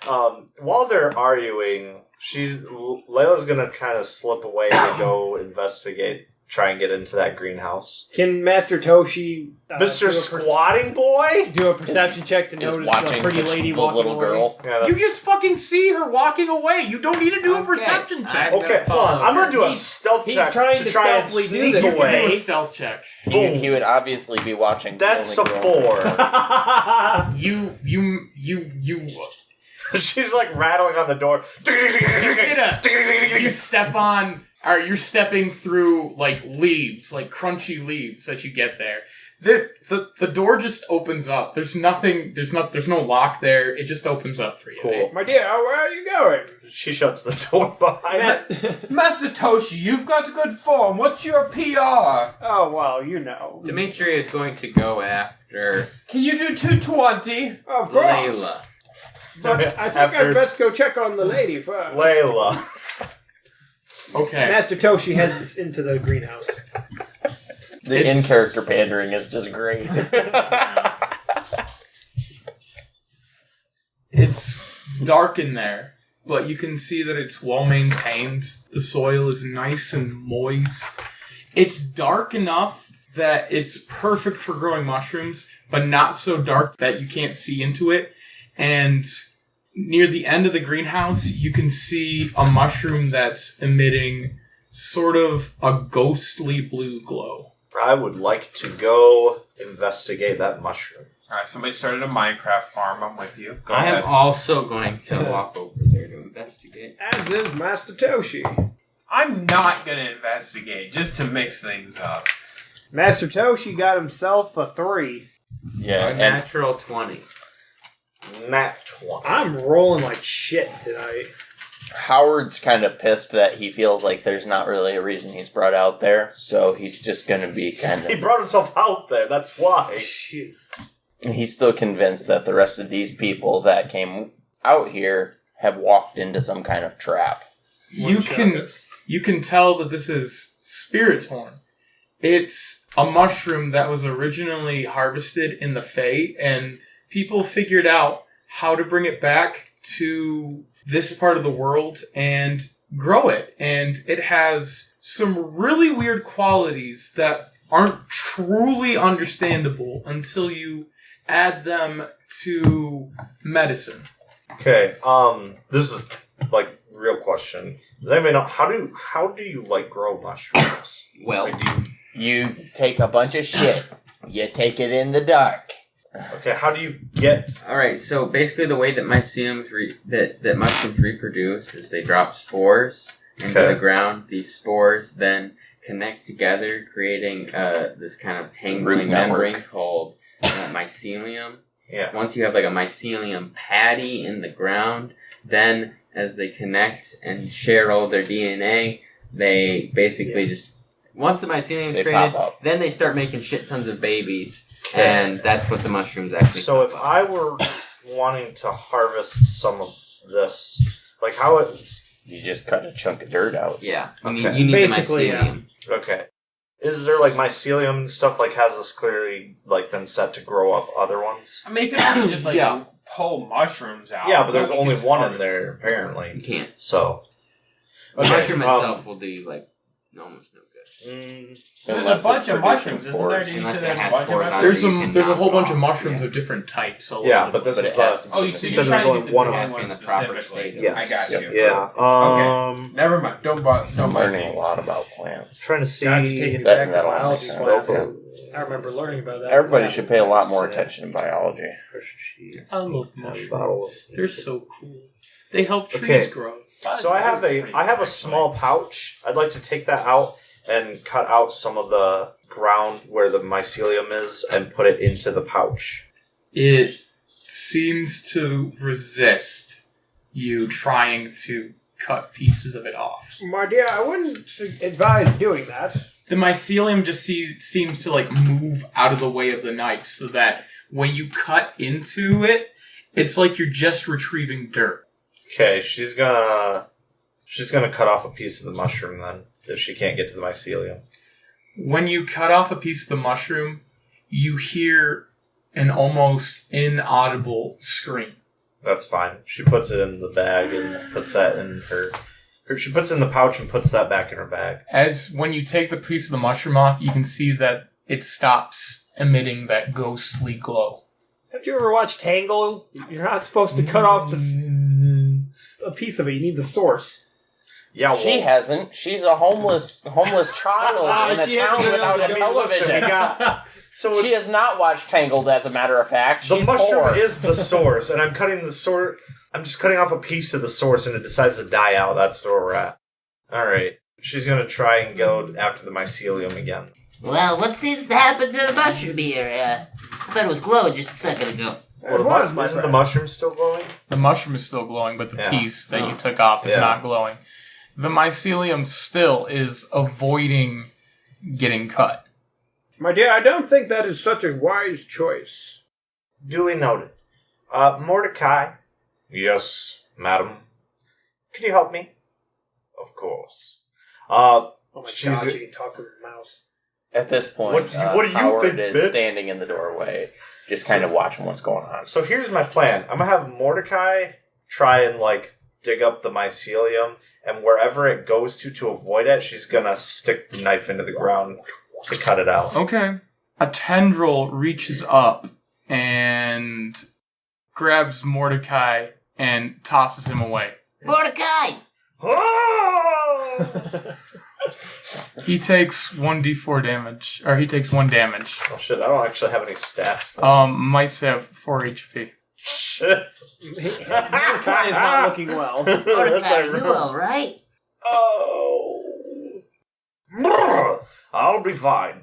While they're arguing, Leila's gonna kind of slip away to go investigate, try and get into that greenhouse. Can Master Toshi... Mr. Squatting Boy? Do a perception check to Is notice watching a pretty lady the walking little away? girl. Yeah, You just fucking see her walking away. You don't need to do a perception check. okay, hold on. I'm gonna do a stealth he's check trying to to try and stealthily do sneak this. You can do away. a stealth check. He would obviously be watching. That's a the little girl. 4. You She's like rattling on the door. you step on, or you're stepping through like leaves, like crunchy leaves that you get there. The door just opens up. There's nothing. There's no lock there. It just opens up for you. Cool. My dear, where are you going? She shuts the door behind her. Master Toshi, you've got good form. What's your PR? Oh, well, you know. Dimitri is going to go after Can you do 220? Of course. Layla. But I think After- I'd best go check on the lady first. Leila. Okay. Master Toshi heads into the greenhouse. The in-character pandering is just great. It's dark in there, but you can see that it's well maintained. The soil is nice and moist. It's dark enough that it's perfect for growing mushrooms, but not so dark that you can't see into it. And near the end of the greenhouse, you can see a mushroom that's emitting sort of a ghostly blue glow. I would like to go investigate that mushroom. Alright, somebody started a Minecraft farm. I'm with you. Go I ahead. am also going to walk over there to investigate. As is Master Toshi. I'm not going to investigate, just to mix things up. Master Toshi got himself a 3. Yeah, A and natural 20. Nat 20. I'm rolling like shit tonight. Howard's kind of pissed that he feels like there's not really a reason he's brought out there, so he's just going to be kind He of... brought himself out there, that's why. Shoot. He's still convinced that the rest of these people that came out here have walked into some kind of trap. You can tell that this is Spirit's Horn. It's a mushroom that was originally harvested in the Fae, and people figured out how to bring it back to this part of the world and grow it. And it has some really weird qualities that aren't truly understandable until you add them to medicine. Okay, this is, like, real question. Does anybody know, how do you, like, grow mushrooms? Well, You take a bunch of shit, you take it in the dark. Okay, how do you get... alright, so basically the way that myceliums that mushrooms reproduce is they drop spores into Okay. the ground. These spores then connect together, creating this kind of tangling Root network. membrane called mycelium. Yeah. Once you have like a mycelium patty in the ground, then as they connect and share all their DNA, they basically just... Once the mycelium is They created, pop up. then they start making shit tons of babies. Okay. And that's what the mushrooms actually So if pop up. I were wanting to harvest some of this, like how it... You just cut a chunk of dirt out. Yeah, Okay. you need Basically, the mycelium. Okay. Is there, like, mycelium and stuff, like, has this clearly, like, been set to grow up other ones? I mean, you can also just, like, Yeah. pull mushrooms out. Yeah, but there's Nothing only gets one in harder. there, You apparently. can't. So... The Okay, mushroom itself will do like almost no good. There's Unless a bunch it's of producing mushrooms, isn't there? spores. Did you Unless say it there's a has bunch of spores on mushrooms? it. You can There's a knock whole them bunch of off, mushrooms yeah. of different types. all Yeah, over but the this But is it has to Oh, be you the see, said you're there's trying to only get the one one of us one in the proper specifically. state. Yes. I got Yep. you. Yeah. Okay. Never mind. Don't I'm blame learning a me. lot about plants. Trying to see... God, you're taking me That- back to that'll biology make class. sense. I remember learning about that. Everybody should pay a lot more attention to biology. I love Bottle mushrooms. of- They're so cool. They help trees Okay. grow. So I have a small pouch. I'd like to take that out and cut out some of the ground where the mycelium is and put it into the pouch. It seems to resist you trying to cut pieces of it off. My dear, I wouldn't advise doing that. The mycelium just seems to like move out of the way of the knife so that when you cut into it, it's like you're just retrieving dirt. Okay, she's gonna cut off a piece of the mushroom then, if she can't get to the mycelium. When you cut off a piece of the mushroom, you hear an almost inaudible scream. That's fine. She puts it in the bag and puts that in her she puts it in the pouch and puts that back in her bag. As when you take the piece of the mushroom off, you can see that it stops emitting that ghostly glow. Have you ever watched Tangle? You're not supposed to cut off a piece of it. You need the source. Yeah, well, She hasn't. She's a homeless child in a She town hasn't without a been television. we got so She has not watched Tangled, as a matter of fact. the She's mushroom poor. is the source, and I'm just cutting off a piece of the source, and it decides to die out. That's where we're at. All right, she's gonna try and go after the mycelium again. Well, what seems to happen to the mushroom here? I thought it was glowing just a second ago. Isn't the mushroom still glowing? The mushroom is still glowing, but the Yeah. piece that you took off is Yeah. not glowing. The mycelium still is avoiding getting cut. My dear, I don't think that is such a wise choice. Duly noted. Mordecai. Yes, madam. Could you help me? Of course. Oh my She's- god, she can talk to the mouse. At this point, What do you Howard think, is bitch? standing in the doorway, just kind of watching what's going on. So here's my plan. I'm gonna have Mordecai try and dig up the mycelium, and wherever it goes to avoid it, she's gonna stick the knife into the ground to cut it out. Okay. A tendril reaches up and grabs Mordecai and tosses him away. Mordecai! He takes 1d4 damage, or he takes 1 damage. Oh shit, I don't actually have any stats. Mice have 4 HP. Mordecai is not looking well. Mordecai, you alright? Oh. I'll be fine.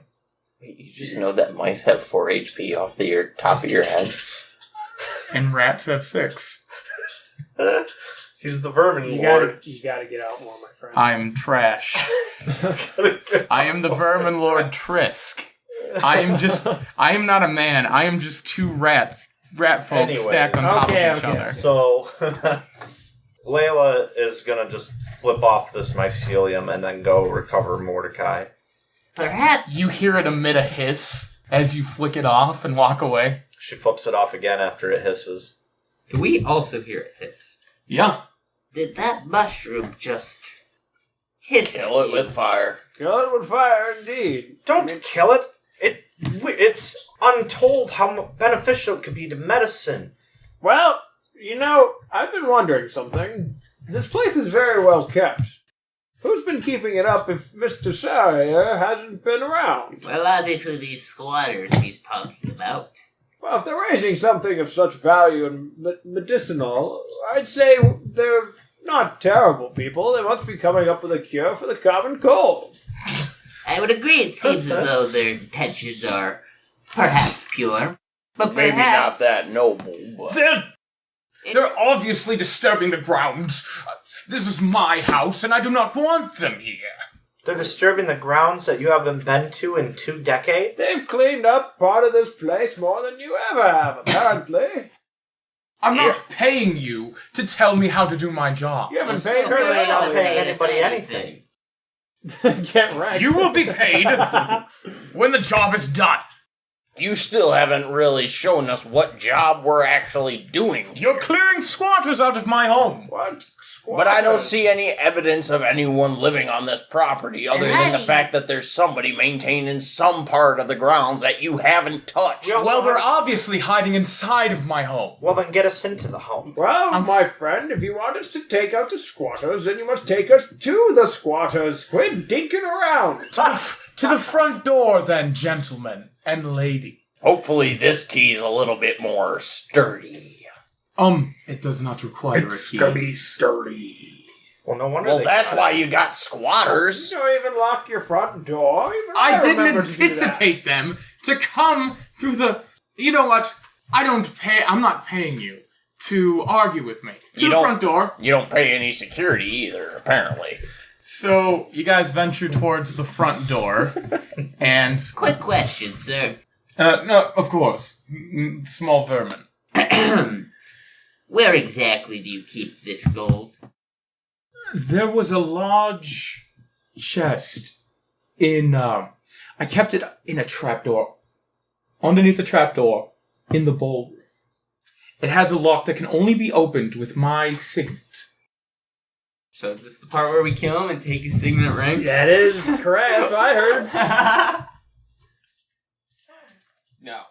You just know that mice have 4 HP off the top of your head. And rats have 6. He's the vermin You lord. gotta get out more, my friend. I am trash. I am the vermin lord Trisk. I am not a man. I am just 2 rat folk Anyway, stacked on top of each other. So, Leila is gonna just flip off this mycelium and then go recover Mordecai. Perhaps. You hear it emit a hiss as you flick it off and walk away. She flips it off again after it hisses. Do we also hear it hiss? Yeah. Did that mushroom just hiss? Kill it with fire. Kill it with fire, indeed. Don't kill it. It's untold how beneficial it could be to medicine. Well, I've been wondering something. This place is very well kept. Who's been keeping it up if Mr. Sarrier hasn't been around? Well, obviously these squatters he's talking about. Well, if they're raising something of such value and medicinal, I'd say they're not terrible people. They must be coming up with a cure for the common cold. I would agree. It seems as though their intentions are perhaps pure, but Maybe perhaps not that noble, but... They're obviously disturbing the grounds. This is my house, and I do not want them here. They're disturbing the grounds that you haven't been to in 2 decades? They've cleaned up part of this place more than you ever have, apparently. I'm not paying you to tell me how to do my job. You haven't paid her Currently at all. not paying anybody anything. Get wrecked. You will be paid when the job is done. You still haven't really shown us what job we're actually doing. You're clearing squatters out of my home. What? But I don't see any evidence of anyone living on this property other than the fact that there's somebody maintaining some part of the grounds that you haven't touched. Well, they're obviously hiding inside of my home. Well, then get us into the home. Well, my friend, if you want us to take out the squatters, then you must take us to the squatters. Quit dinking around. To the front door, then, gentlemen and lady. Hopefully this key's a little bit more sturdy. It does not require a key. Gonna be sturdy. Well, no wonder. Well, that's why you got squatters. You don't even lock your front door. Even I didn't remember to do that. anticipate them to come through the... You know what? I'm not paying you to argue with me. To the front door. You don't pay any security either, apparently. So, you guys venture towards the front door, and... Quick question, sir. No, of course. Small vermin. Where exactly do you keep this gold? There was a large chest in, I kept it in a trapdoor. Underneath the trapdoor, in the ballroom. It has a lock that can only be opened with my signet. So this is the part where we kill him and take his signet ring? That is correct. That's what I heard. No.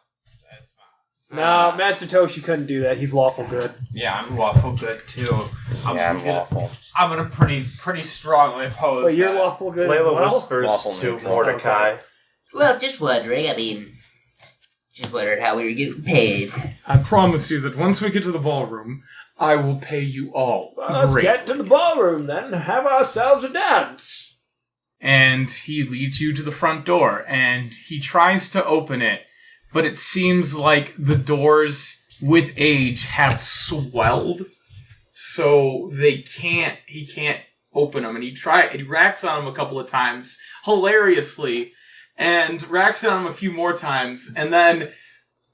No, Master Toshi couldn't do that. He's lawful good. Yeah, I'm lawful good too. I'm lawful. I'm gonna pretty strongly oppose But you're that. lawful good Layla as well? whispers Lawful to neutral. Mordecai. Well, just wondering. I mean, just wondered how we were getting paid. I promise you that once we get to the ballroom, I will pay you all. Well, let's Great. get to the ballroom then. Have ourselves a dance. And he leads you to the front door, and he tries to open it, but it seems like the doors with age have swelled, so he can't open them. And he racks on them a couple of times, hilariously, and racks on them a few more times, and then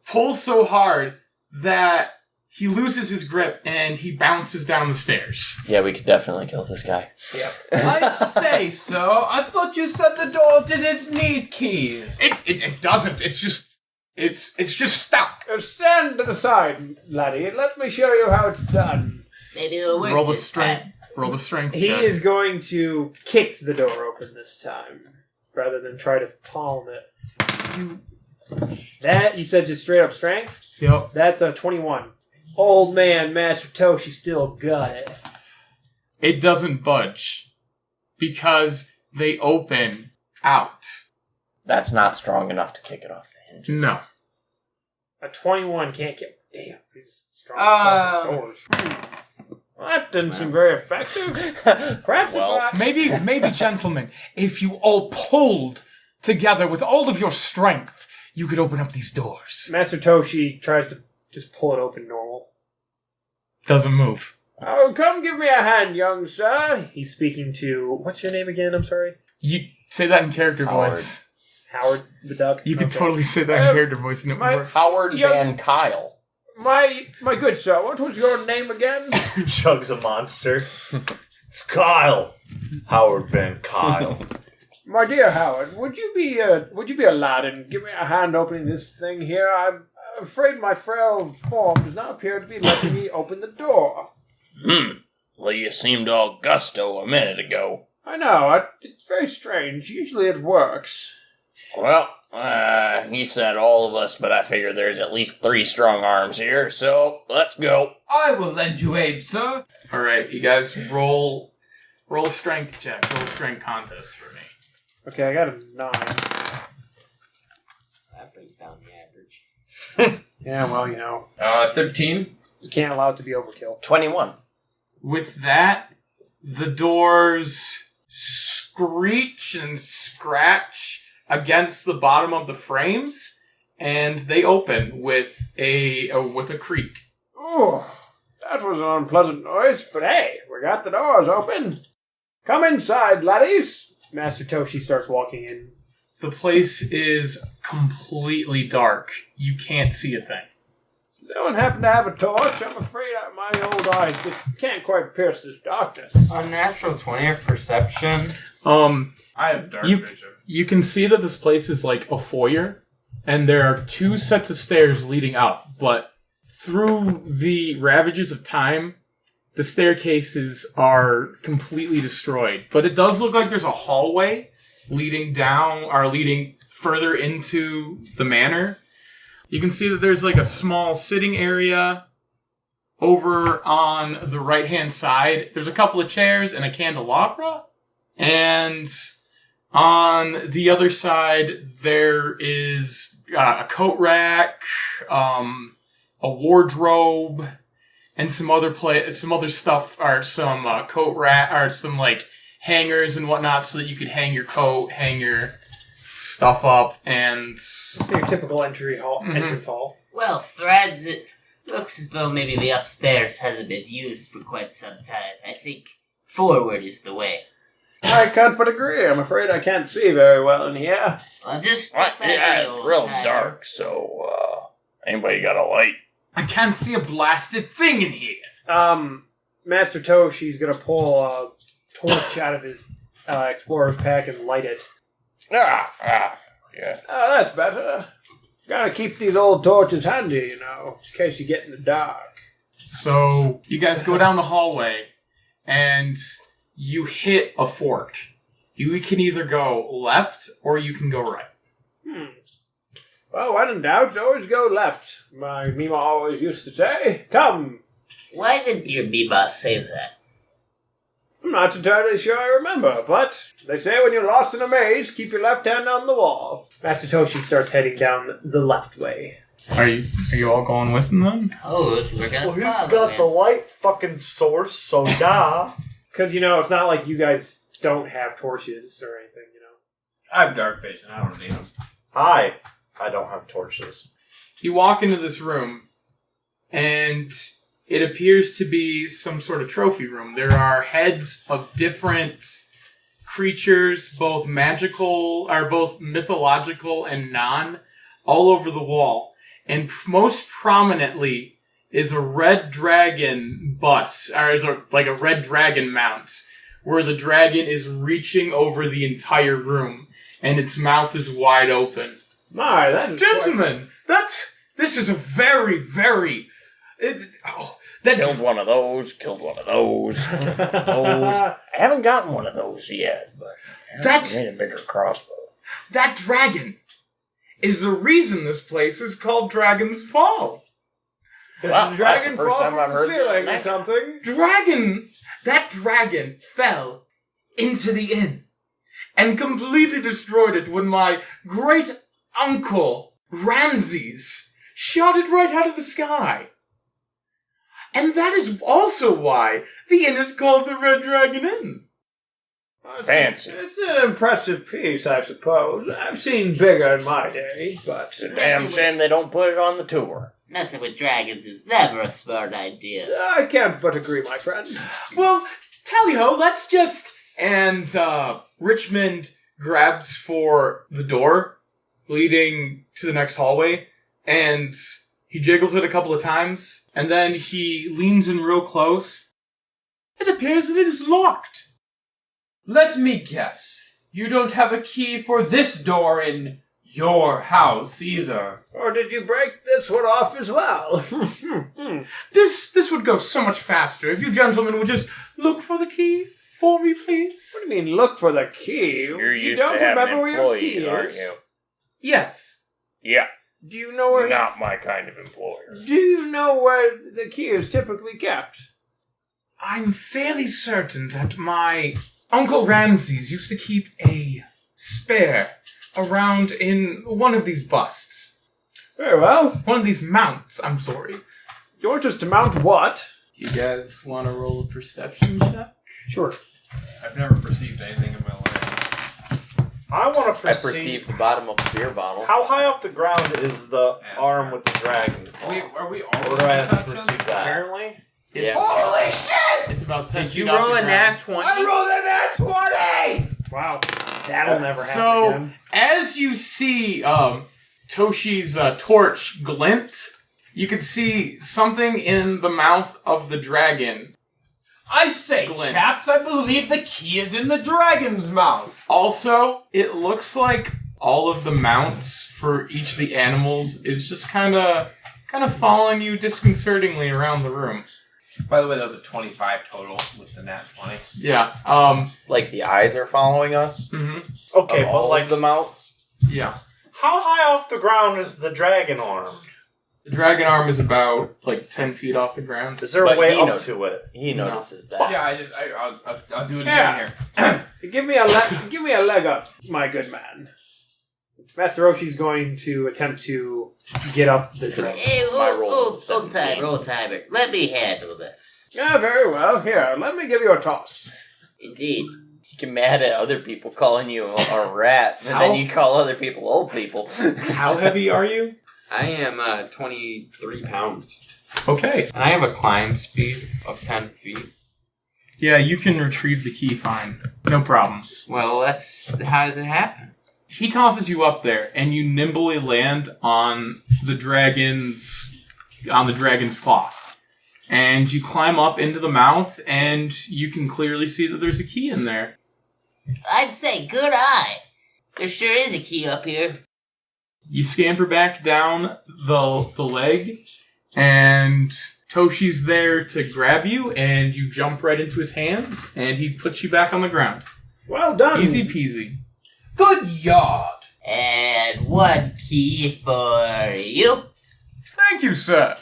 pulls so hard that he loses his grip and he bounces down the stairs. Yeah, we could definitely kill this guy. I say so. I thought you said the door didn't need keys. It doesn't. It's just stuck. Stand to the side, laddie, and let me show you how it's done. Maybe it'll work. Roll the this strength. time. Roll the strength He check. is going to kick the door open this time, rather than try to palm it. You That, you said just straight up strength? Yep. That's a 21. Old man, Master Toshi still got it. It doesn't budge because they open out. That's not strong enough to kick it off the hinges. No. A 21 can't get... Damn, these are strong doors. Well, that didn't seem very effective. Perhaps maybe, gentlemen, if you all pulled together with all of your strength, you could open up these doors. Master Toshi tries to just pull it open normal. Doesn't move. Oh, come give me a hand, young sir. He's speaking to... What's your name again? I'm sorry. You say that in character voice. Howard the Duck. You could totally say that in character voice and it would work. Howard Van Kyle. My good sir, what was your name again? Chug's a monster. It's Kyle. Howard Van Kyle. My dear Howard, would you be a lad and give me a hand opening this thing here? I'm afraid my frail form does not appear to be letting me open the door. Well, you seemed all gusto a minute ago. I know, it's very strange. Usually it works. Well, he said all of us, but I figure there's at least 3 strong arms here, so let's go. I will lend you aid, sir. All right, you guys roll a strength check. Roll a strength contest for me. Okay, I got a 9. That brings down the average. Yeah, well, you know. 13. You can't allow it to be overkill. 21. With that, the doors screech and scratch against the bottom of the frames, and they open with a creak. Oh, that was an unpleasant noise, but hey, we got the doors open. Come inside, laddies. Master Toshi starts walking in. The place is completely dark. You can't see a thing. Does no one happen to have a torch? I'm afraid my old eyes just can't quite pierce this darkness. Unnatural 20 of perception. I have dark vision. You can see that this place is like a foyer, and there are 2 sets of stairs leading up, but through the ravages of time, the staircases are completely destroyed. But it does look like there's a hallway leading further into the manor. You can see that there's like a small sitting area over on the right-hand side. There's a couple of chairs and a candelabra. And on the other side, there is a coat rack, a wardrobe, and some other stuff, or some coat rack, or some like hangers and whatnot, so that you could hang your coat, hang your stuff up, and it's your typical entrance hall. Well, Threads, it looks as though maybe the upstairs hasn't been used for quite some time. I think forward is the way. I can't but agree. I'm afraid I can't see very well in here. Well, just it's real dark, so anybody got a light? I can't see a blasted thing in here. Master Toshi's gonna pull a torch out of his explorer's pack and light it. Yeah. Oh, that's better. Gotta keep these old torches handy, you know, in case you get in the dark. So, you guys go down the hallway, and you hit a fork. You can either go left, or you can go right. Well, when in doubt, always go left. My Mima always used to say. Come! Why did your Mima say that? I'm not entirely sure I remember, but they say when you're lost in a maze, keep your left hand on the wall. Master Toshi starts heading down the left way. Are you all going with him then? Oh, so we're gonna Well, he's follow got him. the light fucking source, so yeah. Because, you know, it's not like you guys don't have torches or anything, you know. I have dark vision. I don't need them. Hi. I don't have torches. You walk into this room, and it appears to be some sort of trophy room. There are heads of different creatures, both mythological and non, all over the wall. And most prominently is a red dragon bust, or is like a red dragon mount, where the dragon is reaching over the entire room, and its mouth is wide open. My, that is Gentlemen, this is a very, very... Killed one of those. Those. I haven't gotten one of those yet, but I need a bigger crossbow. That dragon is the reason this place is called Dragon's Fall. Wow, the that's dragon the first fall time from I've the heard ceiling that. or something? That dragon fell into the inn and completely destroyed it when my great uncle Ramses shot it right out of the sky. And that is also why the inn is called the Red Dragon Inn. Fancy. It's an impressive piece, I suppose. I've seen bigger in my day, but... It's a damn shame they don't put it on the tour. Messing with dragons is never a smart idea. I can't but agree, my friend. Well, tally-ho, let's just... And Richmond grabs for the door leading to the next hallway, and he jiggles it a couple of times, and then he leans in real close. It appears that it is locked. Let me guess. You don't have a key for this door in your house either. Or did you break this one off as well? This would go so much faster if you gentlemen would just look for the key for me, please. What do you mean, look for the key? You're you used don't to having remember where your key employees, is? aren't you? Yes. Yeah. Do you know where... Not my kind of employer. Do you know where the key is typically kept? I'm fairly certain that my Uncle Ramses used to keep a spare around in one of these busts. Very well. One of these mounts, I'm sorry. You want us to mount what? You guys want to roll a perception check? Sure. I've never perceived anything in my life. I want to I perceive... perceived the bottom of the beer bottle. How high off the ground is the arm with the dragon claw? Are we all Or do I have to perceive that? Apparently. Yeah. Holy shit! It's about 10 Did feet you off roll the a ground. nat 20? I rolled a nat 20! Wow. That'll never happen So, again. as you see Toshi's torch glint, you can see something in the mouth of the dragon. I say, Glint. chaps, I believe the key is in the dragon's mouth. Also, it looks like all of the mounts for each of the animals is just kind of following you disconcertingly around the room. By the way, that was a 25 total with the nat 20. Yeah. Like the eyes are following us? Mhm. Okay, Of but all like, of the mounts? Yeah. how high off the ground is the dragon arm? The dragon arm is about like 10 feet off the ground. Is there a But way he up know- to it? He notices that. Yeah, I'll do it Yeah. again here. Give me a leg up, my good man. Master Roshi's going to attempt to get up the dragon. Hey, My roll is a old timer, old timer. Let me handle this. Yeah, very well. Here, let me give you a toss. Indeed. You get mad at other people calling you a rat, and How? then you call other people old people. How heavy are you? I am 23 pounds. Okay. And I have a climb speed of 10 feet. Yeah, you can retrieve the key fine. No problems. Well, how does it happen? He tosses you up there, and you nimbly land on the dragon's paw. And you climb up into the mouth, and you can clearly see that there's a key in there. I'd say good eye. There sure is a key up here. You scamper back down the leg, and Toshi's there to grab you, and you jump right into his hands, and he puts you back on the ground. Well done. Easy peasy. Good yard. And one key for you. Thank you, sir.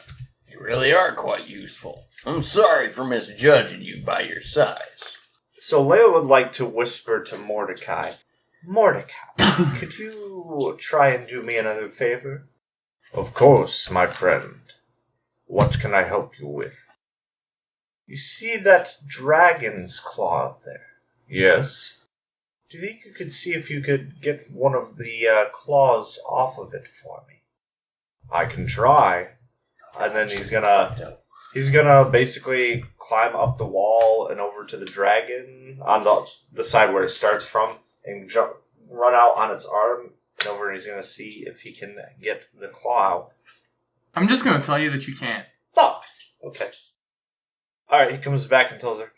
You really are quite useful. I'm sorry for misjudging you by your size. So Leila would like to whisper to Mordecai. Mordecai, could you try and do me another favor? Of course, my friend. What can I help you with? You see that dragon's claw up there? Yes. Do you think you could see if you could get one of the claws off of it for me? I can try. And then he's gonna basically climb up the wall and over to the dragon on the side where it starts from, and run out on its arm and over, and he's gonna see if he can get the claw out. I'm just going to tell you that you can't. Oh, okay. Alright, he comes back and tells her,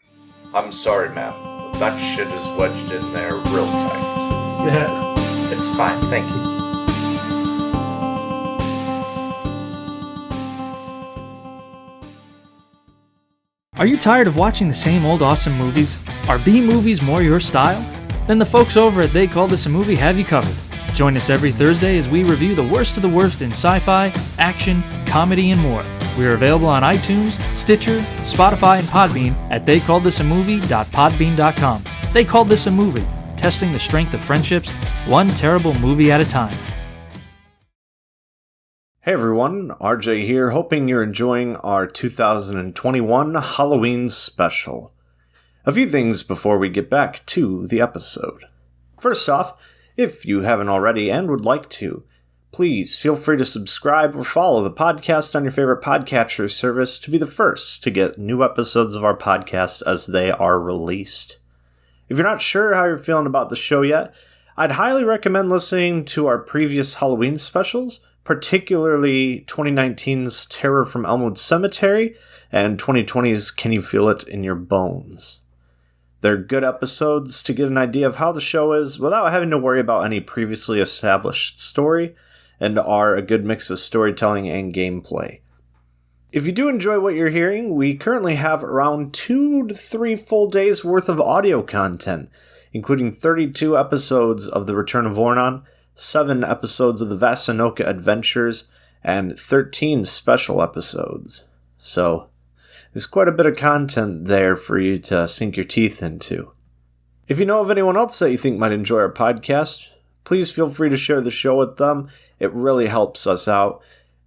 I'm sorry, ma'am, but that shit is wedged in there real tight. Yeah. It's fine, thank you. Are you tired of watching the same old awesome movies? Are B-movies more your style? Then the folks over at They Call This a Movie have you covered. Join us every Thursday as we review the worst of the worst in sci-fi, action, comedy, and more. We are available on iTunes, Stitcher, Spotify, and Podbean at theycalledthisamovie.podbean.com. They Called This a Movie, testing the strength of friendships, one terrible movie at a time. Hey everyone, RJ here, hoping you're enjoying our 2021 Halloween special. A few things before we get back to the episode. First off, if you haven't already and would like to, please feel free to subscribe or follow the podcast on your favorite podcatcher service to be the first to get new episodes of our podcast as they are released. If you're not sure how you're feeling about the show yet, I'd highly recommend listening to our previous Halloween specials, particularly 2019's Terror from Elmwood Cemetery and 2020's Can You Feel It in Your Bones. They're good episodes to get an idea of how the show is without having to worry about any previously established story, and are a good mix of storytelling and gameplay. If you do enjoy what you're hearing, we currently have around 2 to 3 full days worth of audio content, including 32 episodes of The Return of Ornan, 7 episodes of the Vasanoka Adventures, and 13 special episodes. So, there's quite a bit of content there for you to sink your teeth into. If you know of anyone else that you think might enjoy our podcast, please feel free to share the show with them. It really helps us out.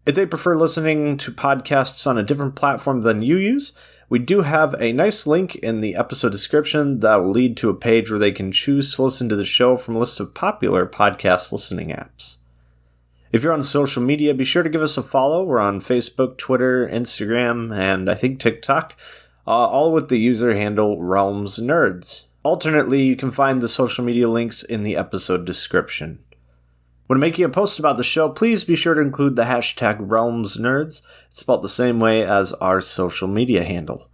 If they prefer listening to podcasts on a different platform than you use, we do have a nice link in the episode description that will lead to a page where they can choose to listen to the show from a list of popular podcast listening apps. If you're on social media, be sure to give us a follow. We're on Facebook, Twitter, Instagram, and I think TikTok, all with the user handle Realms Nerds. Alternately, you can find the social media links in the episode description. When making a post about the show, please be sure to include the hashtag RealmsNerds. It's spelled the same way as our social media handle.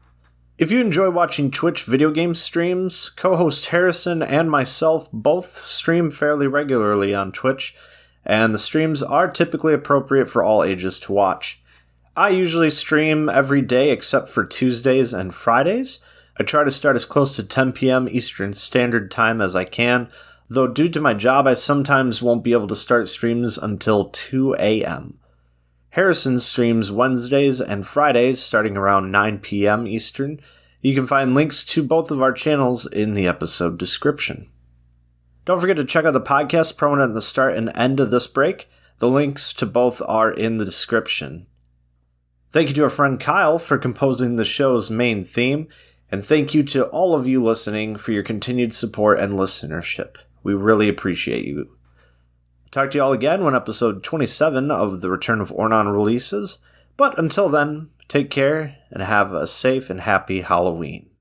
If you enjoy watching Twitch video game streams, co-host Harrison and myself both stream fairly regularly on Twitch, and the streams are typically appropriate for all ages to watch. I usually stream every day except for Tuesdays and Fridays. I try to start as close to 10 p.m. Eastern Standard Time as I can, though due to my job I sometimes won't be able to start streams until 2 a.m. Harrison streams Wednesdays and Fridays starting around 9 p.m. Eastern. You can find links to both of our channels in the episode description. Don't forget to check out the podcast prominent at the start and end of this break. The links to both are in the description. Thank you to our friend Kyle for composing the show's main theme, and thank you to all of you listening for your continued support and listenership. We really appreciate you. Talk to you all again when episode 27 of The Return of Ornan releases, but until then, take care and have a safe and happy Halloween.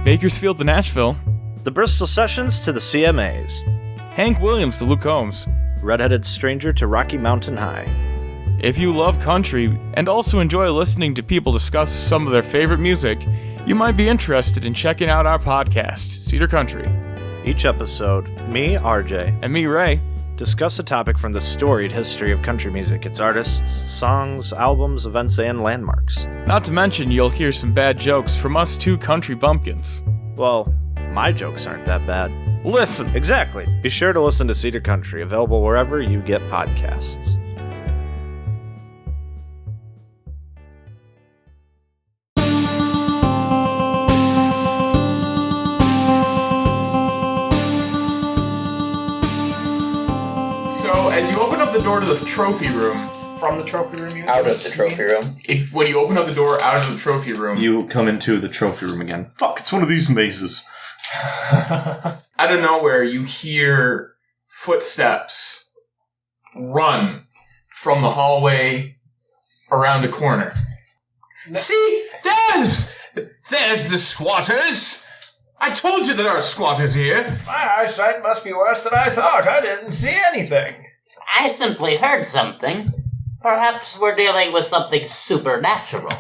Bakersfield to Nashville. The Bristol Sessions to the CMAs. Hank Williams to Luke Combs. Redheaded Stranger to Rocky Mountain High. If you love country and also enjoy listening to people discuss some of their favorite music, you might be interested in checking out our podcast, Cedar Country. Each episode, me, RJ, and me, Ray, discuss a topic from the storied history of country music, its artists, songs, albums, events, and landmarks. Not to mention you'll hear some bad jokes from us two country bumpkins. Well, my jokes aren't that bad. Listen! Exactly. Be sure to listen to Cedar Country, available wherever you get podcasts. So, as you open up the door to the trophy room, from the trophy room, out of the trophy room. When you open up the door out of the trophy room, you come into the trophy room again. Fuck, it's one of these mazes. Out of nowhere, you hear footsteps run from the hallway around a corner. See? There's the squatters! I told you there are squatters here! My eyesight must be worse than I thought. I didn't see anything. I simply heard something. Perhaps we're dealing with something supernatural.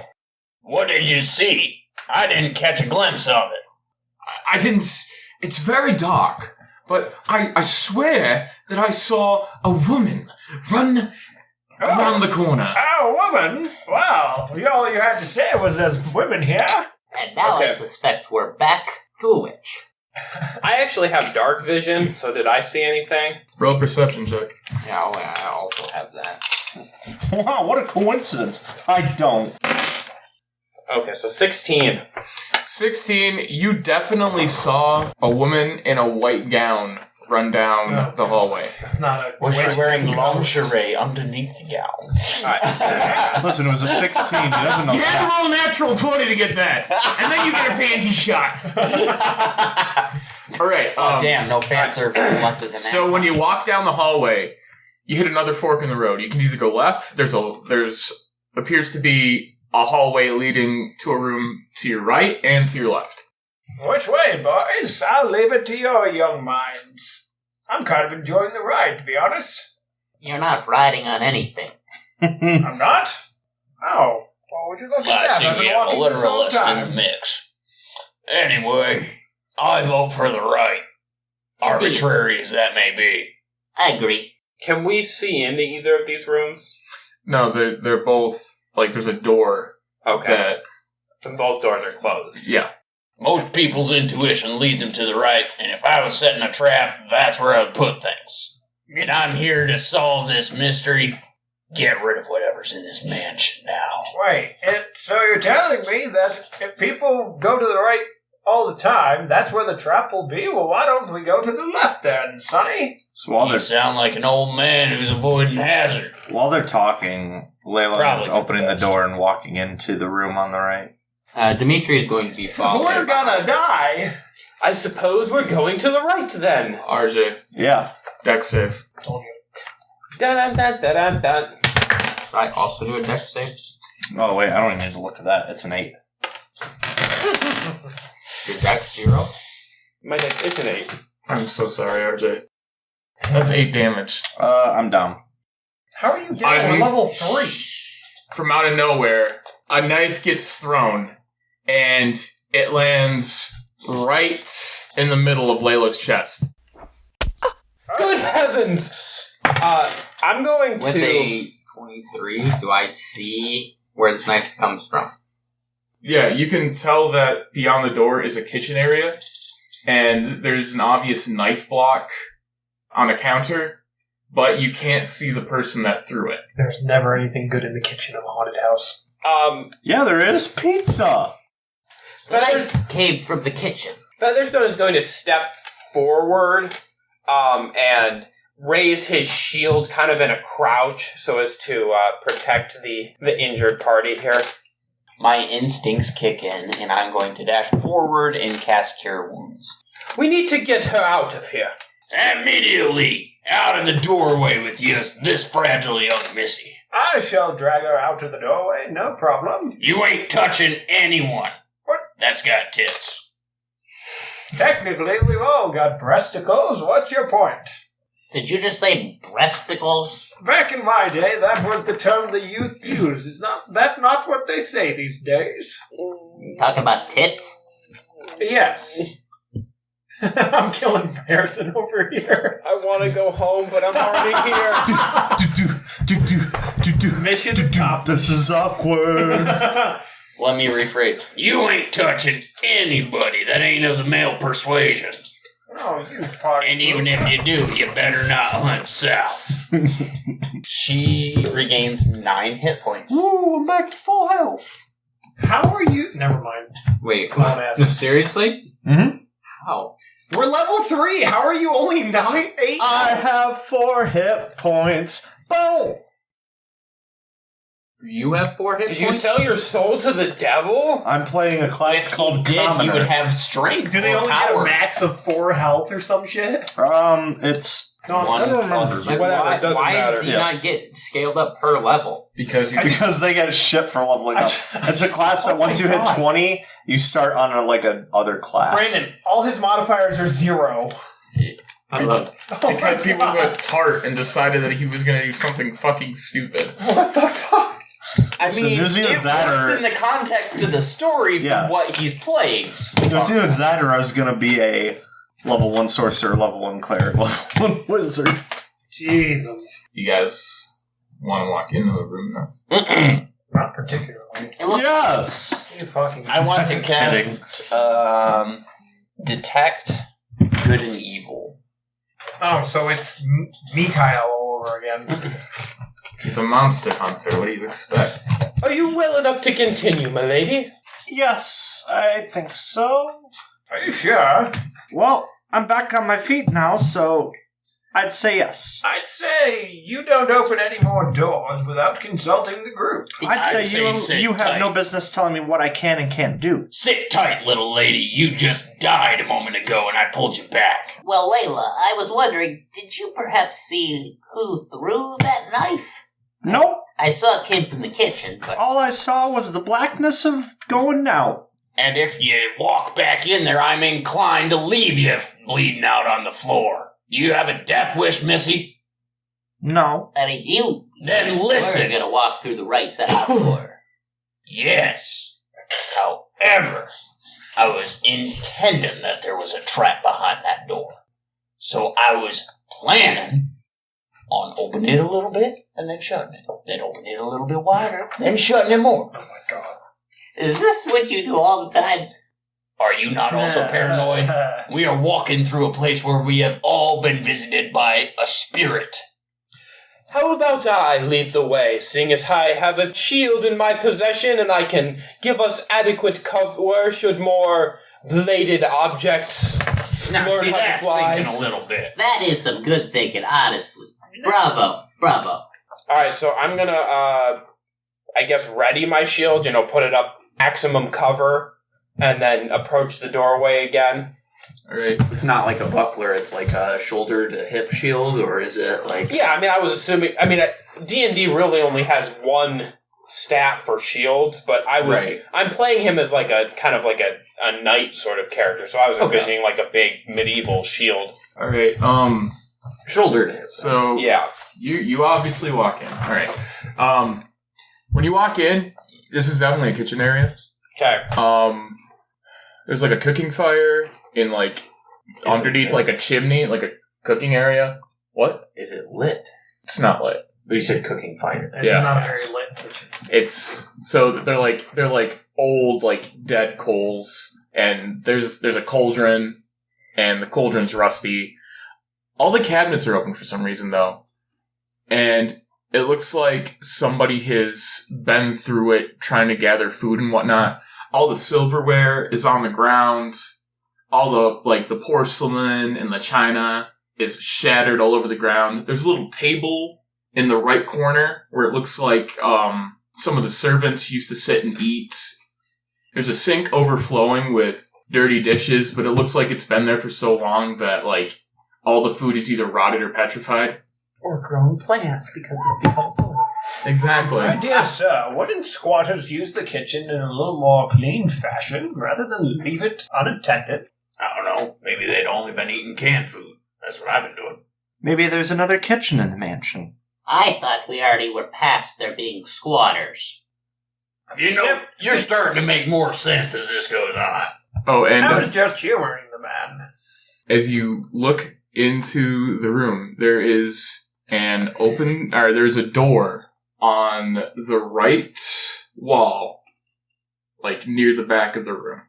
What did you see? I didn't catch a glimpse of it. I didn't... It's very dark, but I swear that I saw a woman run around the corner. Oh, a woman? Wow. All you had to say was there's women here. And now I suspect we're back to a witch. I actually have dark vision, so did I see anything? Roll perception check. Yeah, I also have that. Wow, what a coincidence. I don't. Okay, so 16. 16, you definitely saw a woman in a white gown run down the hallway. It's not a. Was she wearing lingerie underneath the gown? Listen, it was a 16. He doesn't know You had to that. roll a natural 20 to get that. And then you get a panty shot. All right. Oh, damn, no fan service unless it's an So when you walk down the hallway, you hit another fork in the road. You can either go left. There's appears to be a hallway leading to a room to your right and to your left. Which way, boys? I'll leave it to your young minds. I'm kind of enjoying the ride, to be honest. You're not riding on anything. I'm not? Oh. Well, would you look I at that? see I've we been have a walking this whole literalist in time. the mix. Anyway, I vote for the right. Arbitrary as that may be. I agree. Can we see into either of these rooms? No, they're both, like, there's a door. Okay. And both doors are closed. Yeah. Most people's intuition leads them to the right, and if I was setting a trap, that's where I would put things. And I'm here to solve this mystery. Get rid of whatever's in this mansion now. Wait, so you're telling me that if people go to the right all the time, that's where the trap will be? Well, why don't we go to the left then, Sonny? So while You they're sound like an old man who's avoiding hazard. While they're talking, Layla Probably is for the opening the best. door and walking into the room on the right. Dimitri is going to be followed. We're gonna die. I suppose we're going to the right then. RJ. Yeah. Dex save. Dun dun dun dun dun. I also do a dex save. Oh, wait, I don't even need to look at that. It's an 8. Your dex 0. My deck is an 8. I'm so sorry, RJ. That's 8 damage. I'm down. How are you down? We're level 3. From out of nowhere, a knife gets thrown, and it lands right in the middle of Layla's chest. Good heavens! I'm going With to... a 23, do I see where this knife comes from? Yeah, you can tell that beyond the door is a kitchen area, and there's an obvious knife block on a counter, but you can't see the person that threw it. There's never anything good in the kitchen of a haunted house. Yeah, there is pizza. Knife came from the kitchen. Featherstone is going to step forward, and raise his shield kind of in a crouch so as to protect the injured party here. My instincts kick in, and I'm going to dash forward and cast Cure Wounds. We need to get her out of here. Immediately! Out of the doorway with you, this fragile young missy. I shall drag her out to the doorway, no problem. You ain't touching anyone. What? That's got tits. Technically, we've all got breasticles. What's your point? Did you just say breasticles? Back in my day, that was the term the youth used. Is that not what they say these days? You talking about tits? Yes. I'm killing Harrison over here. I want to go home, but I'm already here. Mission accomplished. This is awkward. Let me rephrase. You ain't touching anybody that ain't of the male persuasion. Oh, you party. And even if you do, you better not hunt south. She regains 9 hit points. Woo, I'm back to full health. How are you? Never mind. Wait, Clown ass. no, seriously? Mm-hmm. How? We're level 3. How are you only 8? I have 4 hit points. Boom. You have 4 hit Did points? you sell your soul to the devil? I'm playing a class called Commoner. You would have strength. Do they or only power. get a max of 4 health or some shit? It's... No, I don't remember. Like, Whatever, it doesn't why matter. do you not get scaled up per level? Because Because they get shit for leveling up. It's a class that once you hit 20, you start on a other class. Brandon, all his modifiers are 0. I love it. because he was a tart and decided that he was going to do something fucking stupid. What the fuck? I So mean, there's either it that works or- in the context of the story from Yeah. what he's playing. It was either that or I was going to be a level 1 sorcerer, level 1 cleric, level 1 wizard. Jesus. You guys want to walk into the room now? Not particularly. Yes! You fucking... I want to cast detect good and evil. Oh, so it's Mikhail all over again. He's a monster hunter. What do you expect? Are you well enough to continue, my lady? Yes, I think so. Are you sure? Well, I'm back on my feet now, so I'd say yes. I'd say you don't open any more doors without consulting the group. I'd say sit you have tight. no business telling me what I can and can't do. Sit tight, little lady. You just died a moment ago and I pulled you back. Well, Layla, I was wondering, did you perhaps see who threw that knife? Nope. I saw it came from the kitchen, but... All I saw was the blackness of going out. And if you walk back in there, I'm inclined to leave you bleeding out on the floor. Do you have a death wish, Missy? No. I mean, you... Then listen. We're gonna walk through the right side of the door. Yes. However, I was intending that there was a trap behind that door. So I was planning on opening it a little bit and then shutting it. Then opening it a little bit wider, then shutting it more. Oh my god. Is this what you do all the time? Are you not also paranoid? We are walking through a place where we have all been visited by a spirit. How about I lead the way, seeing as I have a shield in my possession and I can give us adequate cover should more bladed objects Now, learn see, how to that's fly? thinking a little bit. That is some good thinking, honestly. Bravo. Alright, so I'm gonna, I guess, ready my shield, put it up maximum cover, and then approach the doorway again. Alright. It's not like a buckler, it's like a shoulder to hip shield, or is it like... Yeah, I was assuming, D&D really only has one stat for shields, but I'm playing him as like a, kind of like a knight sort of character, so I was envisioning like a big medieval shield. Alright, shoulder to hip. So, yeah. You obviously walk in. Alright. When you walk in, this is definitely a kitchen area. Okay. There's like a cooking fire in like underneath like a chimney, like a cooking area. What? Is it lit? It's not lit. But you said cooking fire. It's not a very lit kitchen. It's so they're like old like dead coals, and there's a cauldron, and the cauldron's rusty. All the cabinets are open for some reason though, and it looks like somebody has been through it trying to gather food and whatnot. All the silverware is on the ground. All the porcelain and the china is shattered all over the ground. There's a little table in the right corner where it looks like some of the servants used to sit and eat. There's a sink overflowing with dirty dishes, but it looks like it's been there for so long that like all the food is either rotted or petrified. Or grown plants because it becomes old. Exactly. My dear sir, wouldn't squatters use the kitchen in a little more clean fashion rather than leave it unattended? I don't know. Maybe they'd only been eating canned food. That's what I've been doing. Maybe there's another kitchen in the mansion. I thought we already were past there being squatters. You know, you're starting to make more sense as this goes on. Oh, and I was just humoring the man. as you look into the room, there is there's a door on the right wall, like near the back of the room.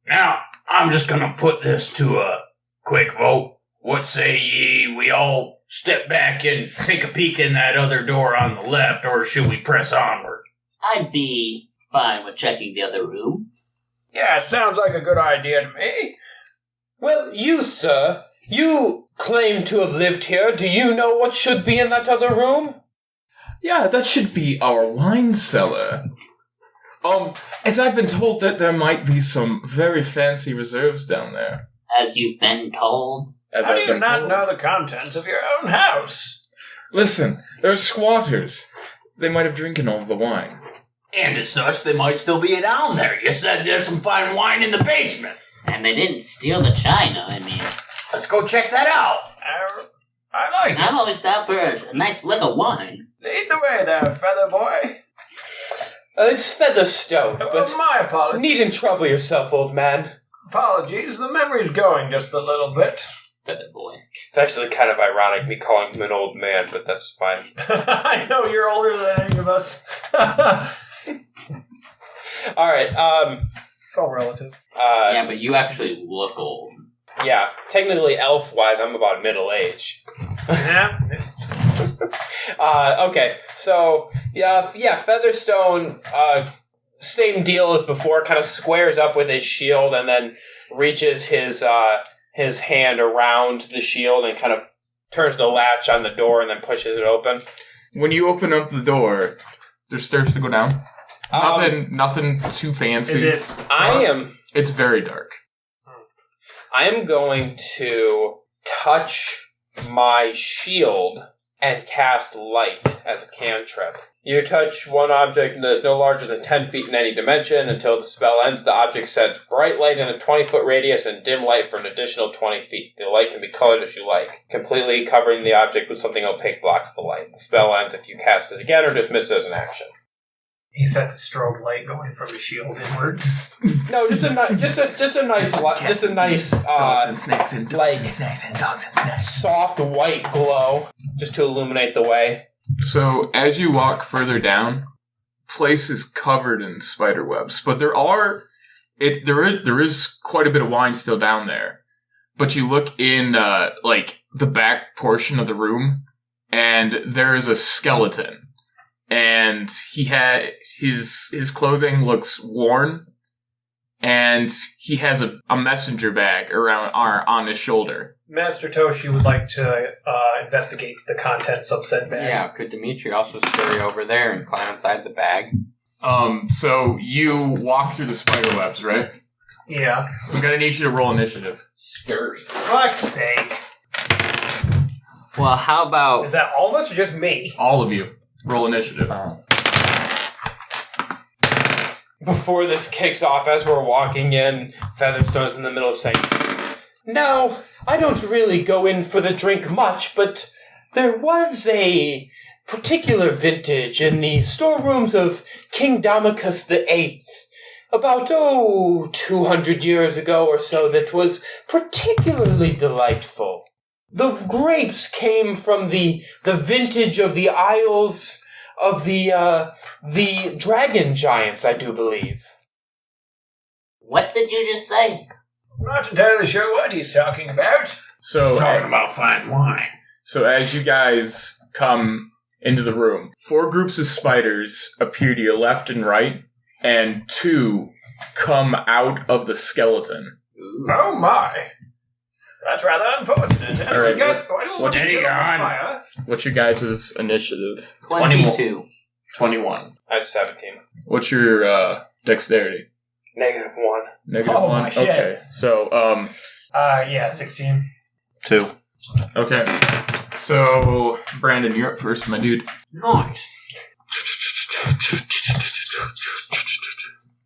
Now, I'm just gonna put this to a quick vote. What say ye, we all step back and take a peek in that other door on the left, or should we press onward? I'd be fine with checking the other room. Yeah, sounds like a good idea to me. Well, you, sir, you claim to have lived here. Do you know what should be in that other room? Yeah, that should be our wine cellar. As I've been told that there might be some very fancy reserves down there. As you've been told? How do you not know the contents of your own house? Listen, they're squatters. They might have drinking all of the wine. And as such, they might still be down there. You said there's some fine wine in the basement. And they didn't steal the china, I mean. Let's go check that out. I like it. I'm always down for a nice lick of wine. Lead the way there, Feather Boy. It's Featherstone, but my apologies. Needn't trouble yourself, old man. Apologies, the memory's going just a little bit. Feather Boy. It's actually kind of ironic me calling him an old man, but that's fine. I know you're older than any of us. Alright, It's all relative. Yeah, but you actually look old. Yeah, technically elf-wise, I'm about middle age. Okay, so, yeah, Featherstone, same deal as before, kind of squares up with his shield and then reaches his hand around the shield and kind of turns the latch on the door and then pushes it open. When you open up the door, there's stairs to go down. Nothing too fancy. Is it? It's very dark. I am going to touch my shield and cast light as a cantrip. You touch one object that is no larger than 10 feet in any dimension. Until the spell ends, the object sends bright light in a 20-foot radius and dim light for an additional 20 feet. The light can be colored as you like. Completely covering the object with something opaque blocks the light. The spell ends if you cast it again or dismiss it as an action. He sets a strobe light going from his shield inwards. No, just a nice dogs and snakes and dogs and snakes and dogs and snakes. Soft white glow just to illuminate the way. So as you walk further down, place is covered in spider webs, but there is quite a bit of wine still down there. But you look in the back portion of the room, and there is a skeleton. And he had his clothing looks worn, and he has a messenger bag on his shoulder. Master Toshi would like to investigate the contents of said bag. Yeah, could Dimitri also scurry over there and climb inside the bag? So you walk through the spider webs, right? Yeah. I'm gonna need you to roll initiative. Scurry. Fuck's sake. Well, how about... Is that all of us or just me? All of you. Roll initiative. Before this kicks off, as we're walking in, Featherstone's in the middle of saying, "Now, I don't really go in for the drink much, but there was a particular vintage in the storerooms of King Damocus VIII about, 200 years ago or so that was particularly delightful. The grapes came from the vintage of the Isles of the Dragon Giants, I do believe." What did you just say? I'm not entirely sure what he's talking about. Talking about fine wine. So as you guys come into the room, 4 groups of spiders appear to your left and right, and 2 come out of the skeleton. Oh my! That's rather unfortunate. All right, what's your guys' initiative? 22. 21. I have 17. What's your dexterity? -1. -1? My shit. Okay, so, 16. 2. Okay. So, Brandon, you're up first, my dude. Nice.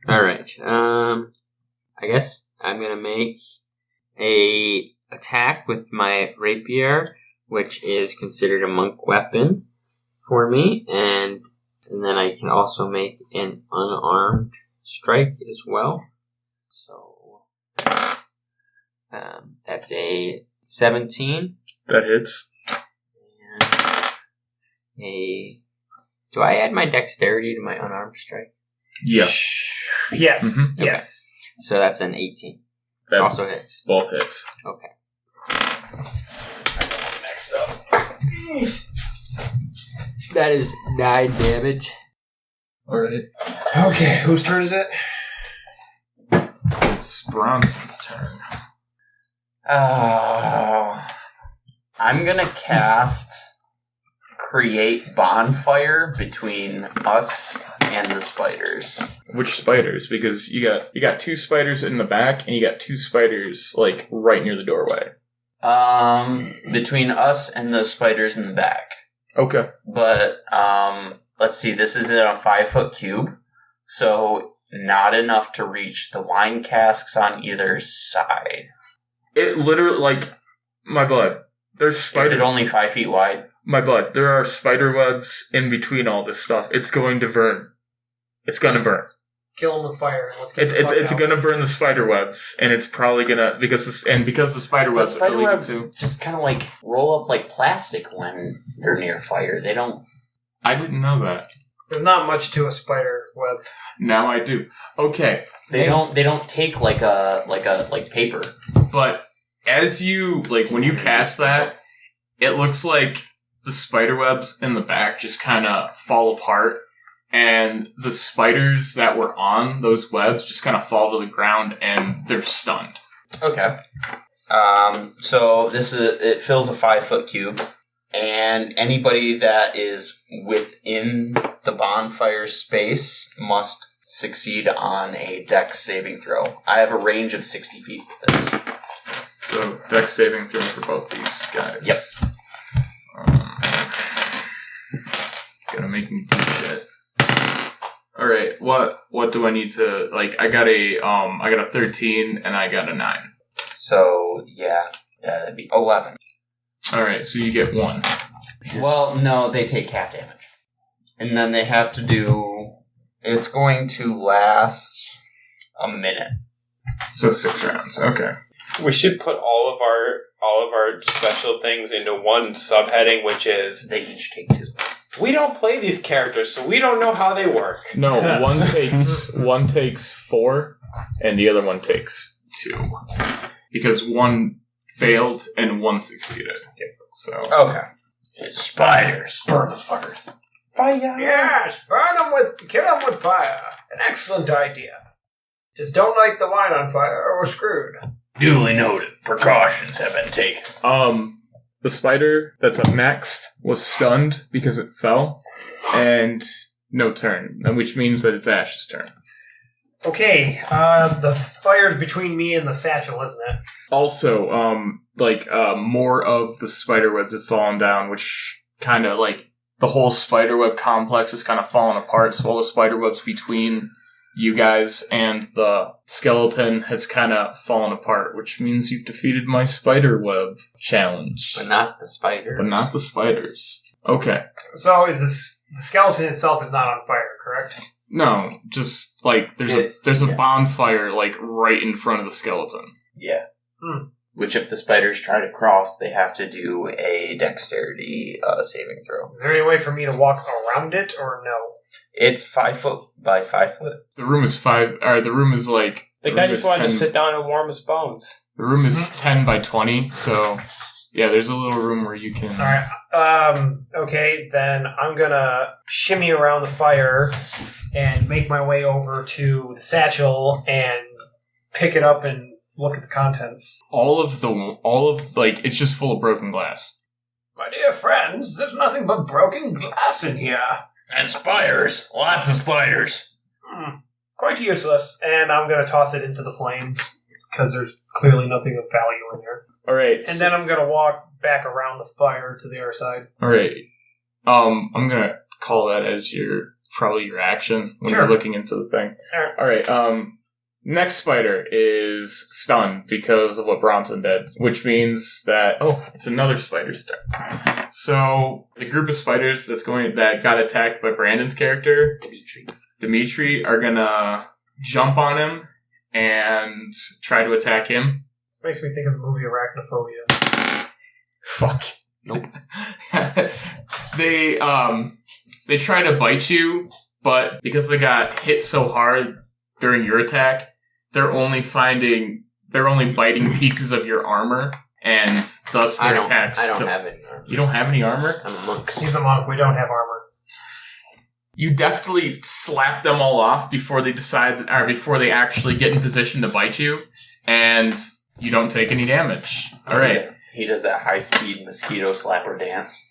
Alright, I guess I'm gonna make a attack with my rapier, which is considered a monk weapon for me, and then I can also make an unarmed strike as well. So that's a 17. That hits. And do I add my dexterity to my unarmed strike? Yeah. Yes. Mm-hmm. Okay. Yes. So that's an 18. That also hits. Both hits. Okay. Next up. That is 9 damage. Alright. Okay, whose turn is it? It's Bronson's turn. I'm gonna cast Create Bonfire between us and the spiders. Which spiders? Because you got 2 spiders in the back, and you got 2 spiders like right near the doorway. Between us and the spiders in the back. Okay. But let's see. This is in a 5-foot cube, so not enough to reach the wine casks on either side. It literally, my blood. There's spiders. Is it only 5 feet wide? My blood. There are spider webs in between all this stuff. It's going to burn. It's gonna burn. Kill him with fire. Let's get It's gonna burn the spider webs, and it's probably gonna because the spider webs. The spider are webs just kind of roll up like plastic when they're near fire. They don't. I didn't know that. There's not much to a spider web. Now I do. Okay. They don't take like paper. But as you, like, when you cast that, it looks like the spider webs in the back just kind of fall apart, and the spiders that were on those webs just kind of fall to the ground, and they're stunned. Okay. So it fills a 5-foot cube, and anybody that is within the bonfire space must succeed on a dex saving throw. I have a range of 60 feet with this. So, dex saving throw for both these guys. Yep. Gonna make me do shit. Alright, what do I need to, like, I got a 13 and I got a 9. So, yeah, that'd be 11. Alright, so you get 1. Well, no, they take half damage. And then they have to do... It's going to last a minute. So 6 rounds, okay. We should put all of our special things into one subheading, which is... They each take 2. We don't play these characters, so we don't know how they work. No, one takes 4, and the other one takes 2. Because one failed and one succeeded. So okay. It's spiders. Burn those fuckers. Fire! Yes, kill them with fire. An excellent idea. Just don't light the wine on fire or we're screwed. Duly noted. Precautions have been taken. The spider that's up next was stunned because it fell, and no turn, which means that it's Ash's turn. Okay, the fire's between me and the satchel, isn't it? Also, more of the spiderwebs have fallen down, which kind of, like, the whole spiderweb complex is kind of fallen apart, so all the spiderwebs between you guys and the skeleton has kind of fallen apart, which means you've defeated my spiderweb challenge. But not the spiders. Okay. So the skeleton itself is not on fire, correct? No, just, like, there's a bonfire, like, right in front of the skeleton. Yeah. Which if the spiders try to cross, they have to do a dexterity saving throw. Is there any way for me to walk around it, or no? It's 5 foot by 5 foot. The room is like... The guy just wanted to sit down and warm his bones. The room is 10 by 20, so... Yeah, there's a little room where you can... Alright, okay, then I'm gonna shimmy around the fire and make my way over to the satchel and pick it up and look at the contents. It's just full of broken glass. My dear friends, there's nothing but broken glass in here. And spiders. Lots of spiders. Quite useless, and I'm gonna toss it into the flames, because there's clearly nothing of value in there. Alright. And then I'm gonna walk back around the fire to the other side. Alright. I'm gonna call that as probably your action when you're looking into the thing. Alright, next spider is stunned because of what Bronson did, which means that, it's another spider's turn. So, the group of spiders that got attacked by Brandon's character, Dimitri, are gonna jump on him and try to attack him. This makes me think of the movie Arachnophobia. Fuck. Nope. They try to bite you, but because they got hit so hard during your attack, they're only biting pieces of your armor, and thus their attacks. I don't have any armor. You don't have any armor? I'm a monk. He's a monk. We don't have armor. You definitely slap them all off before they actually get in position to bite you, and you don't take any damage. All right. He does that high-speed mosquito slapper dance.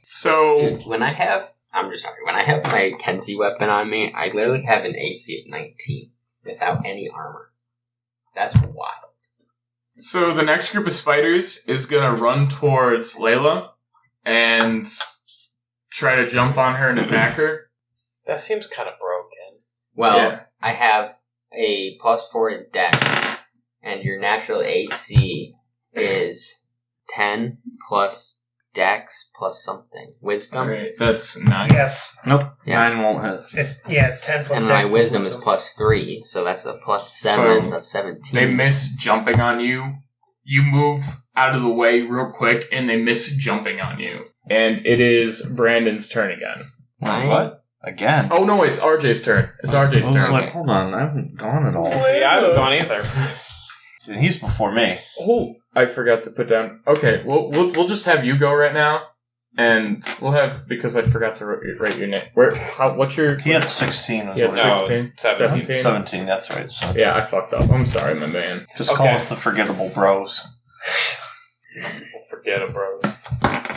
So, dude, when I have my Kenzie weapon on me, I literally have an AC at 19 without any armor. That's wild. So the next group of spiders is gonna run towards Leila and try to jump on her and attack her. That seems kind of broken. Well, I have a +4 in Dex, and your natural AC is 10 plus Dex plus something. Wisdom? Right, that's 9. Yes. Nope. Yeah. 9 won't hit. It's 10 plus and Dex my wisdom is +3, so that's a +7, that's 17. They miss jumping on you. You move out of the way real quick, and they miss jumping on you. And it is Brandon's turn again. What? Again? Oh no, it's RJ's turn. It's RJ's turn. Like, hold on, I haven't gone at all. Yeah, I haven't gone either. He's before me. Oh, I forgot to put down. Okay, we'll just have you go right now, and we'll have because I forgot to write your name. What's your? He had 16. He had 16. 17. 17. That's right. So. Yeah, I fucked up. I'm sorry, my man. Just call us the Forgettable Bros. Forgettable Bros. Damn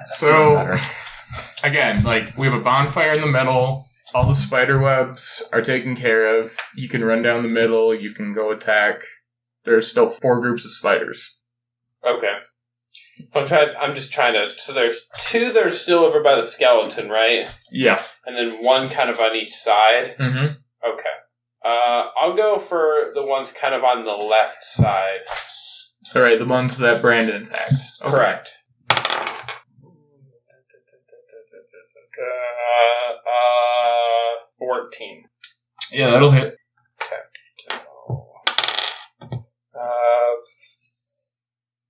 it. So again, like we have a bonfire in the middle. All the spider webs are taken care of. You can run down the middle. You can go attack. There's still 4 groups of spiders. Okay. I'm just trying to... So there's 2 that are still over by the skeleton, right? Yeah. And then 1 kind of on each side? Mm-hmm. Okay. I'll go for the ones kind of on the left side. All right, the ones that Brandon attacked. Okay. Correct. 14. Yeah, that'll hit. Okay.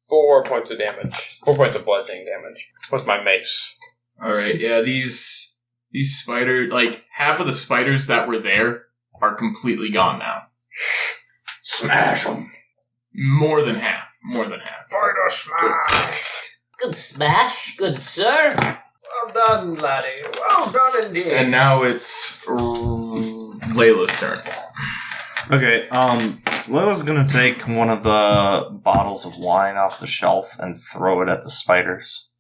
4 points of damage. 4 points of bludgeoning damage with my mace. All right, yeah, these spider, like half of the spiders that were there are completely gone now. Smash them. More than half. Spider smash. Good smash, good sir. Well done, laddie. Well done indeed. And now it's Layla's turn. Okay, Leila's gonna take one of the bottles of wine off the shelf and throw it at the spiders.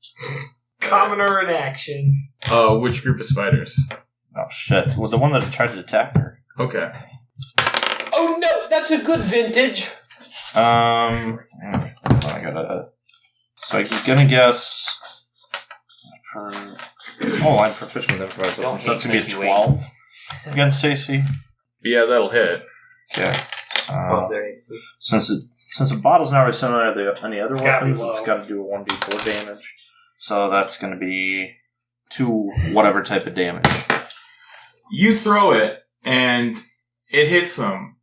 Commoner in action. Which group of spiders? Oh shit, well, the one that tried to attack her. Okay. Oh no, that's a good vintage. I gotta... So he's gonna guess... I'm proficient with improvised weapons. So that's gonna be a 12 against Stacy. Yeah, that'll hit. Okay. Since a bottle's not very similar to any other weapons, it's got to do a 1d4 damage. So that's going to be 2 whatever type of damage. You throw it, and it hits them,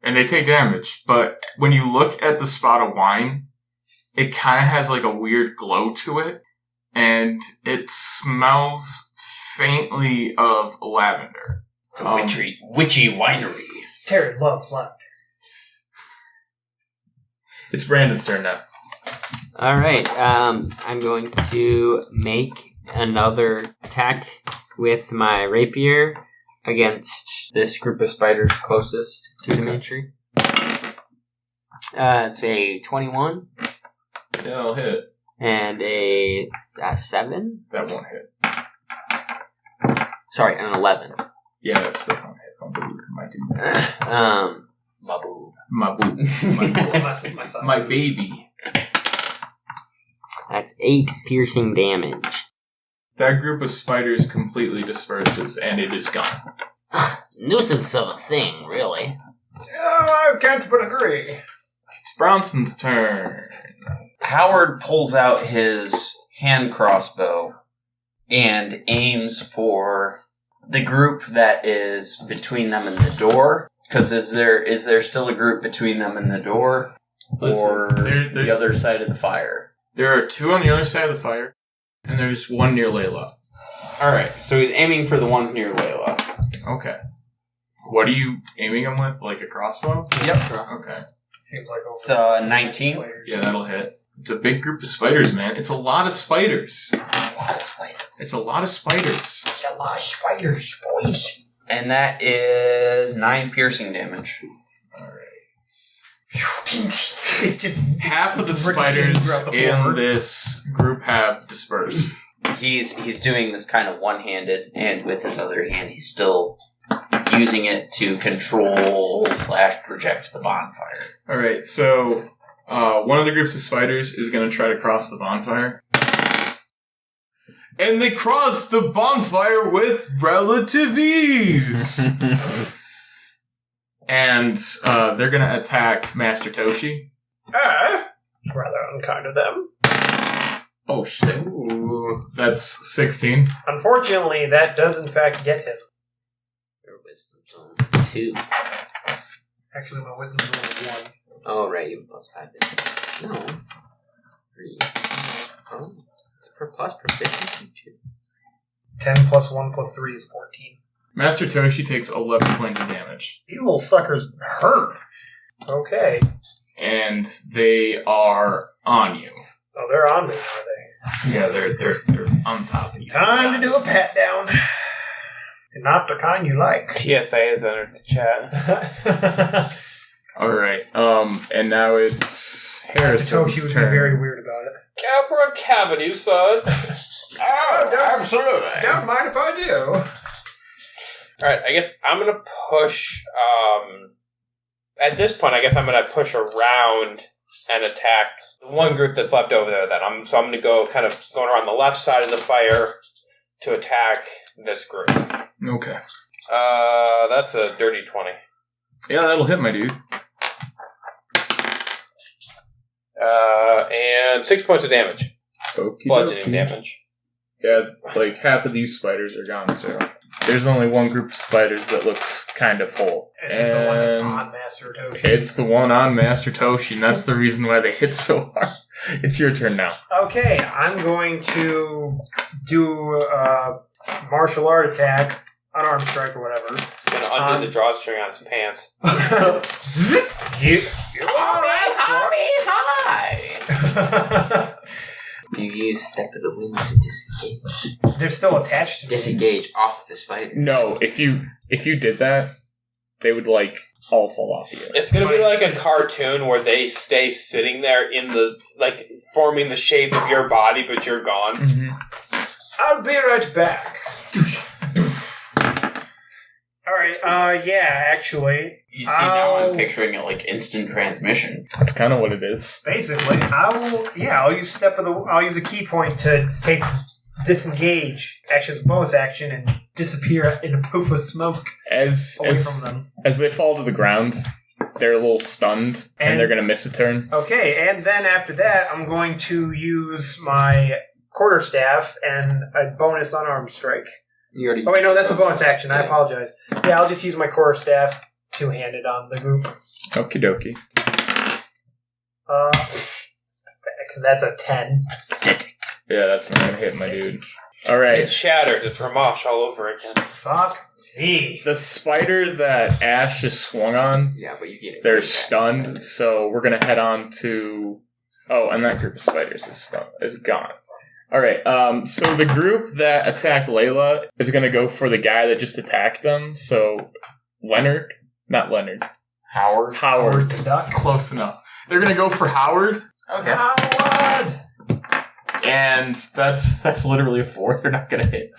and they take damage. But when you look at the spot of wine, it kind of has like a weird glow to it, and it smells faintly of lavender. It's a witchy winery. Terry loves lavender. It's Brandon's turn now. Alright, I'm going to make another attack with my rapier against this group of spiders closest to Dimitri. It's a 21. Yeah, that'll hit. And a 7. That won't hit. Sorry, an 11. Yeah, that's still won't hit. Might do that. My boo. My boo. My son. My baby. That's 8 piercing damage. That group of spiders completely disperses, and it is gone. Nuisance of a thing, really. I can't but agree. It's Bronson's turn. Howard pulls out his hand crossbow and aims for the group that is between them and the door. Because is there still a group between them and the door? Or the other side of the fire? There are 2 on the other side of the fire, and there's 1 near Layla. Alright, so he's aiming for the ones near Layla. Okay. What are you aiming him with? Like a crossbow? Yep. Okay. Seems like over. It's 19. Yeah, that'll hit. It's a big group of spiders, man. It's a lot of spiders. A lot of spiders. It's a lot of spiders. It's a lot of spiders, boys. And that is 9 piercing damage. It's just half of the spiders in this group have dispersed. He's doing this kind of one-handed, and with his other hand, he's still using it to control / project the bonfire. All right, so one of the groups of spiders is going to try to cross the bonfire. And they cross the bonfire with relative ease. And they're going to attack Master Toshi. It's rather unkind of them. Oh, shit. Ooh, that's 16. Unfortunately, that does in fact get him. Your wisdom's on 2. Actually, my wisdom's only 1. Oh, right, you have +5. No. 3. Oh, it's per plus proficiency, 2. 10 plus 1 plus 3 is 14. Master Toshi takes 11 points of damage. These little suckers hurt. Okay. and they are on you. Oh, they're on me, are they? Yeah, they're on top of you. Time to do a pat down. And not the kind you like. TSA has entered the chat. All right. And now it's Harrison's Toshi would be turn. very weird about it. Care for a cavity, son? Absolutely. Don't mind if I do. Alright, I guess I'm gonna push, at this point, I guess I'm gonna push around and attack the one group that's left over there then. So I'm gonna go kind of going around the left side of the fire to attack this group. Okay. That's a dirty 20. Yeah, that'll hit, my dude. And 6 points of damage. Okey Bludgeoning dokey. damage. Yeah, like half of these spiders are gone, so there's only one group of spiders that looks kind of full. Is it the one that's on Master Toshi? It's the one on Master Toshi, and that's the reason why they hit so hard. It's your turn now. Okay, I'm going to do a martial art attack, unarmed strike or whatever. It's gonna undo the drawstring on his pants. Hi! You use Step of the Wind to disengage. They're still attached to me. Disengage off the spider. No, if you did that, they would like all fall off of you. It's gonna be like a cartoon where they stay sitting there in the, like, forming the shape of your body, but you're gone. Mm-hmm. I'll be right back. Alright, yeah, actually. You see, now I'm picturing it like instant transmission. That's kind of what it is. Basically, I'll use a key point to take disengage action as a bonus action and disappear in a poof of smoke away from them. As they fall to the ground, they're a little stunned and they're going to miss a turn. Okay, and then after that, I'm going to use my quarterstaff and a bonus unarmed strike. Oh wait, no, that's a bonus action. I apologize. Yeah, I'll just use my quarterstaff two-handed on the group. Okie dokie. That's a 10. Yeah, that's not gonna hit, my dude. Alright. It shatters. It's Ramash all over again. Fuck me. The spider that Ash just swung on, but you get it. they're stunned, so we're gonna head on to... Oh, and that group of spiders is gone. Alright, so the group that attacked Leila is gonna go for the guy that just attacked them, so... Howard. The duck. Close enough. They're gonna go for Howard. Okay. Howard! And that's literally a 4. They're not gonna hit.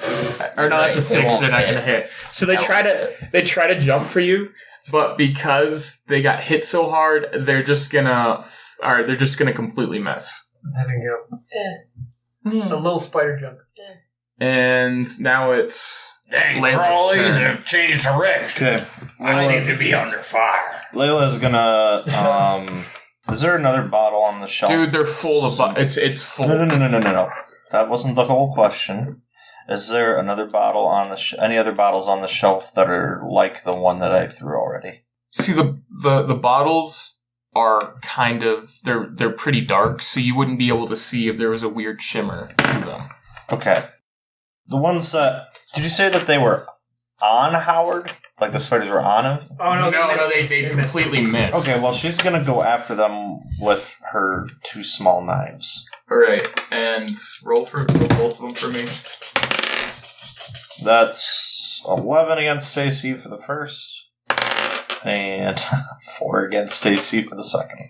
Or no, that's a 6. They're not gonna hit. So they try to jump for you, but because they got hit so hard, they're just gonna completely miss. There we go. A little spider jump. And now it's Dang, Layla's crawlies turn. have changed direction. Okay. I seem to be under fire. Layla's gonna. Is there another bottle on the shelf? Dude, they're full of it's full. No. That wasn't the whole question. Is there another bottle on any other bottles on the shelf that are like the one that I threw already? See, the bottles are kind of they're pretty dark, so you wouldn't be able to see if there was a weird shimmer to them. Okay. The ones that... Did you say that they were on Howard? Like the spiders were on him? Oh, no. They completely missed. Okay, well, she's going to go after them with her 2 small knives. Alright, and roll both of them for me. That's 11 against AC for the first, and 4 against AC for the second.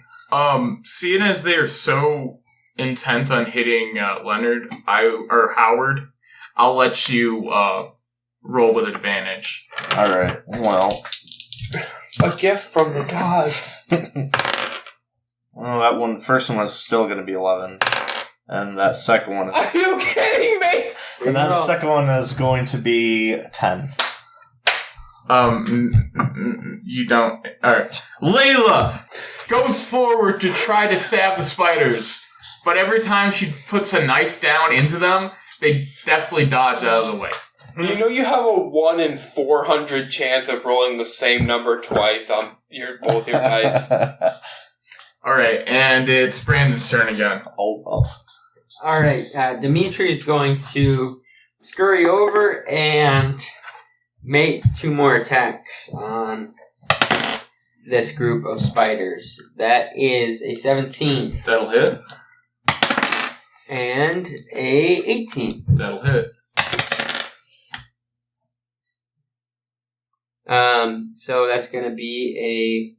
Seeing as they are so intent on hitting Howard, I'll let you roll with advantage. Alright, well. A gift from the gods. Well, first one was still going to be 11. And that second one is... Are you kidding me? And that second one is going to be 10. You don't... Alright. Leila goes forward to try to stab the spiders, but every time she puts a knife down into them, they definitely dodge out of the way. You know you have a 1 in 400 chance of rolling the same number twice on both your dice. Alright, and it's Brandon's turn again. Oh, well. Alright, Dimitri is going to scurry over and make 2 more attacks on this group of spiders. That is a 17. That'll hit. And a 18. That'll hit. So that's going to be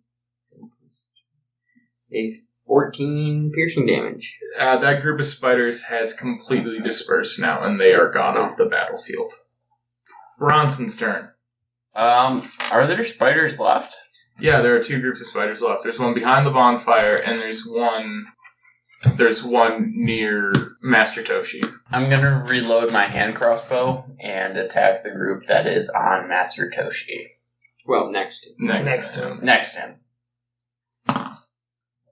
a 14 piercing damage. That group of spiders has completely dispersed now, and they are gone off the battlefield. Bronson's turn. Are there spiders left? Yeah, there are 2 groups of spiders left. There's one behind the bonfire, and there's one near Master Toshi. I'm gonna reload my hand crossbow and attack the group that is on Master Toshi. Well, next to him. Next to him.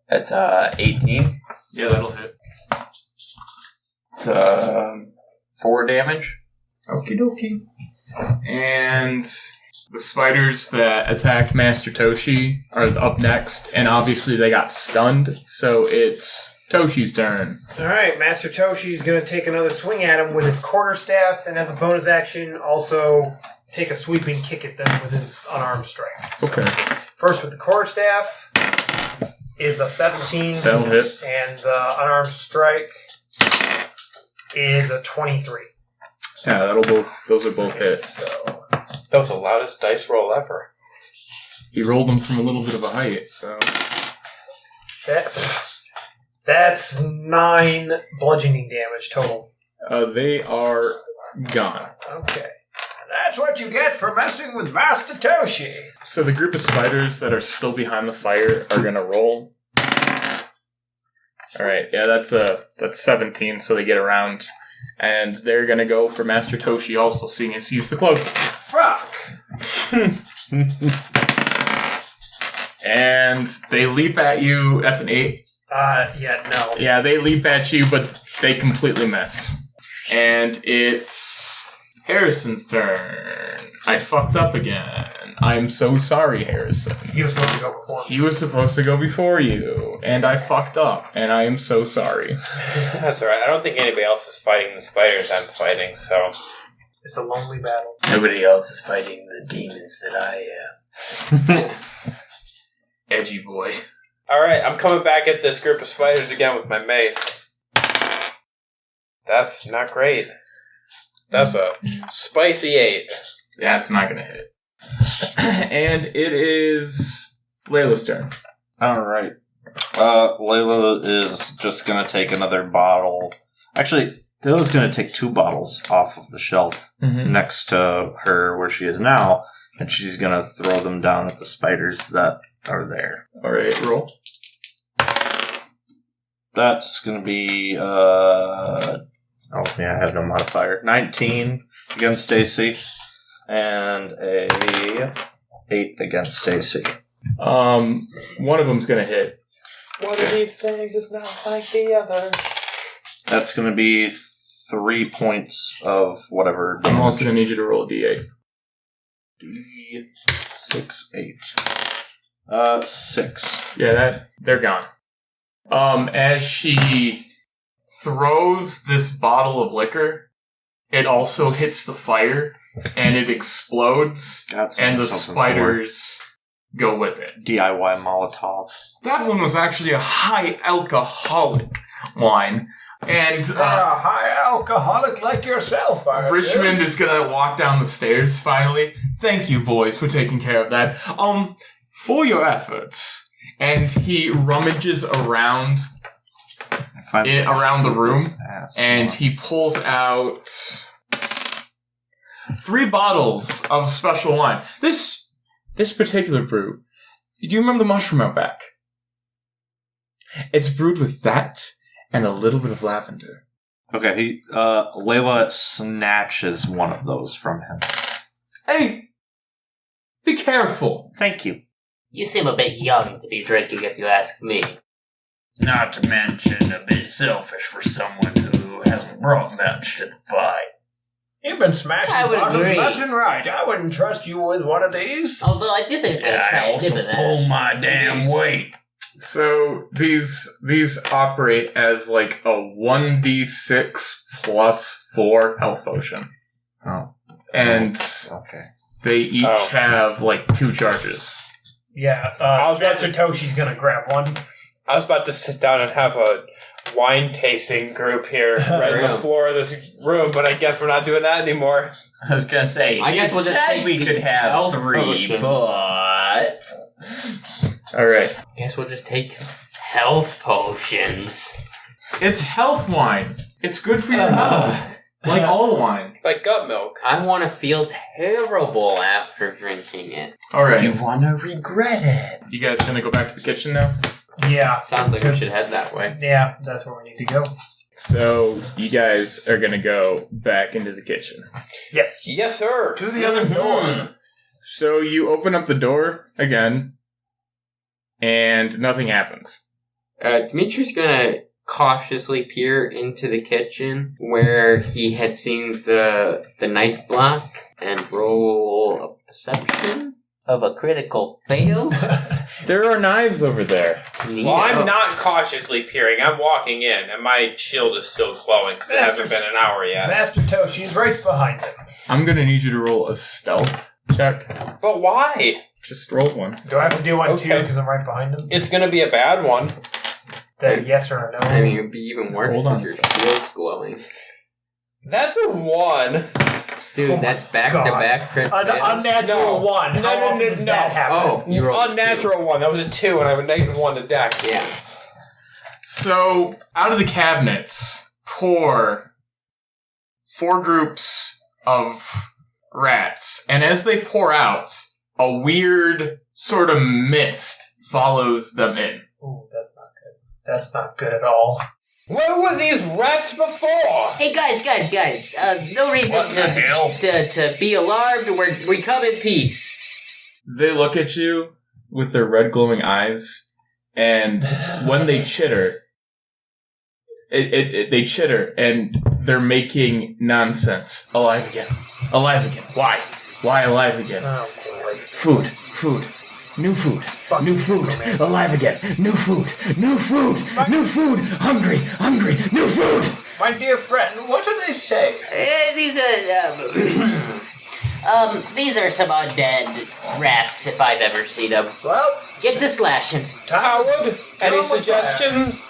That's 18. Yeah, that'll hit. It's 4 damage. Okie dokie. And the spiders that attacked Master Toshi are up next, and obviously they got stunned, so it's Toshi's turn. Alright, Master Toshi's going to take another swing at him with his quarterstaff, and as a bonus action, also take a sweeping kick at them with his unarmed strike. Okay. First with the quarterstaff is a 17. That'll hit. And the unarmed strike is a 23. Yeah, those are both hits. So that was the loudest dice roll ever. He rolled them from a little bit of a height, so... That's 9 bludgeoning damage total. They are gone. Okay. That's what you get for messing with Master Toshi. So the group of spiders that are still behind the fire are gonna roll. Alright, yeah, that's 17, so they get around. And they're gonna go for Master Toshi also, seeing as he's the closest. Fuck! And they leap at you. That's an 8. No. Yeah, they leap at you, but they completely miss. And it's Harrison's turn. I fucked up again. I'm so sorry, Harrison. He was supposed to go before me. He was supposed to go before you, and I fucked up, and I am so sorry. That's alright. I don't think anybody else is fighting the spiders I'm fighting, so... It's a lonely battle. Nobody else is fighting the demons that I am. Edgy boy. Alright, I'm coming back at this group of spiders again with my mace. That's not great. That's a spicy 8. That's not gonna hit. And it is Layla's turn. Alright. Layla is just gonna take another bottle. Actually, Layla's gonna take 2 bottles off of the shelf next to her where she is now, and she's gonna throw them down at the spiders that are there. Alright, roll. That's gonna be, I have no modifier. 19 against Stacy, and a 8 against Stacy. One of them's gonna hit. One of these things is not like the other. That's gonna be 3 points of whatever damage. I'm also gonna need you to roll a d8. D6, 8. 6. Yeah, they're gone. As she throws this bottle of liquor, it also hits the fire, and it explodes, and the spiders go with it. DIY Molotov. That one was actually a high alcoholic wine. And a high alcoholic like yourself, Richmond is gonna walk down the stairs finally. Thank you, boys, for taking care of that. For your efforts. And he rummages around the room, and he pulls out 3 bottles of special wine. This particular brew, do you remember the mushroom out back? It's brewed with that and a little bit of lavender. Okay, Layla snatches one of those from him. Hey! Be careful! Thank you. You seem a bit young to be drinking, if you ask me. Not to mention a bit selfish for someone who hasn't brought much to the fight. You've been smashing bottles left and right. I wouldn't trust you with one of these. Although I do think I also pull my damn weight. So these operate as like a 1d6 plus 4 health potion. Oh. And okay. They each have like 2 charges. Yeah, Master Toshi's gonna grab one. I was about to sit down and have a wine tasting group here right on the floor of this room, but I guess we're not doing that anymore. I was gonna say, I guess we'll just take we could have 3, potions. but all right. I guess we'll just take health potions. It's health wine. It's good for your health. Like all wine. Like gut milk. I want to feel terrible after drinking it. All right. You want to regret it. You guys gonna go back to the kitchen now? Yeah. Sounds like we should head that way. Yeah, that's where we need to go. So you guys are gonna go back into the kitchen. Yes. Yes, sir. To the other door. So you open up the door again, and nothing happens. Dimitri's gonna cautiously peer into the kitchen where he had seen the knife block and roll a perception of a critical fail. There are knives over there. Well, I'm not cautiously peering. I'm walking in, and my shield is still glowing because it hasn't been an hour yet. Master Toshi's right behind him. I'm gonna need you to roll a stealth check. But why? Just roll one. Do I have to do one too Okay. because I'm right behind him? It's going to be a bad one. Then yes or no? I mean, it'd be even worse Hold on if a your shield's glowing. That's a 1. Dude, that's back-to-back crit fails. Unnatural 1. How often does that happen? Oh, you rolled Unnatural 1. That was a 2, and I have a -1 to dex. Yeah. So out of the cabinets pour 4 groups of rats, and as they pour out, a weird sort of mist follows them in. Ooh, that's not good. That's not good at all. Where were these rats before? Hey guys, no reason to be alarmed. We come in peace. They look at you with their red glowing eyes, and when they chitter, they chitter, and they're making nonsense. Alive again. Alive again. Why? Why alive again? Oh, boy. Food. New food. New food. Alive again. New food. New food. New food. Hungry. New food. My dear friend, what do they say? These are some undead rats, if I've ever seen them. Well, get to slashing. Howard, any suggestions?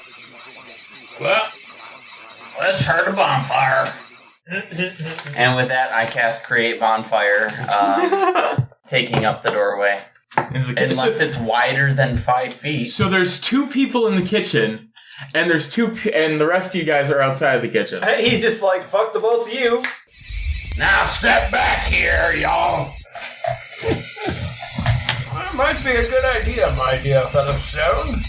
Well, let's start a bonfire. And with that, I cast Create Bonfire, taking up the doorway. Unless it's wider than 5 feet. So there's 2 people in the kitchen, and and the rest of you guys are outside of the kitchen. He's just like, fuck the both of you. Now step back here, y'all. That might be a good idea, my dear Featherstone.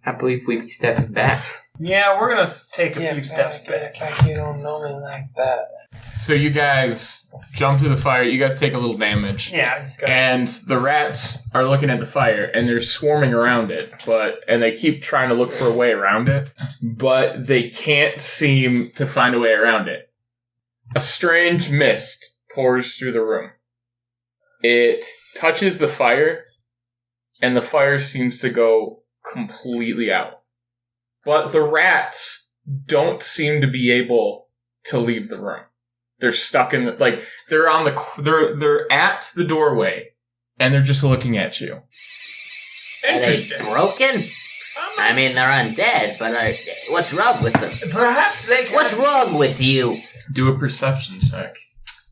I believe we'd be stepping back. Yeah, we're gonna take a few steps back. You don't know me like that. So you guys jump through the fire. You guys take a little damage. Yeah. And the rats are looking at the fire, and they're swarming around it. And they keep trying to look for a way around it, but they can't seem to find a way around it. A strange mist pours through the room. It touches the fire, and the fire seems to go completely out. But the rats don't seem to be able to leave the room. They're stuck in they're at the doorway, and they're just looking at you. Are they broken? I mean, they're undead, but what's wrong with them? Perhaps they can... What's wrong with you? Do a perception check.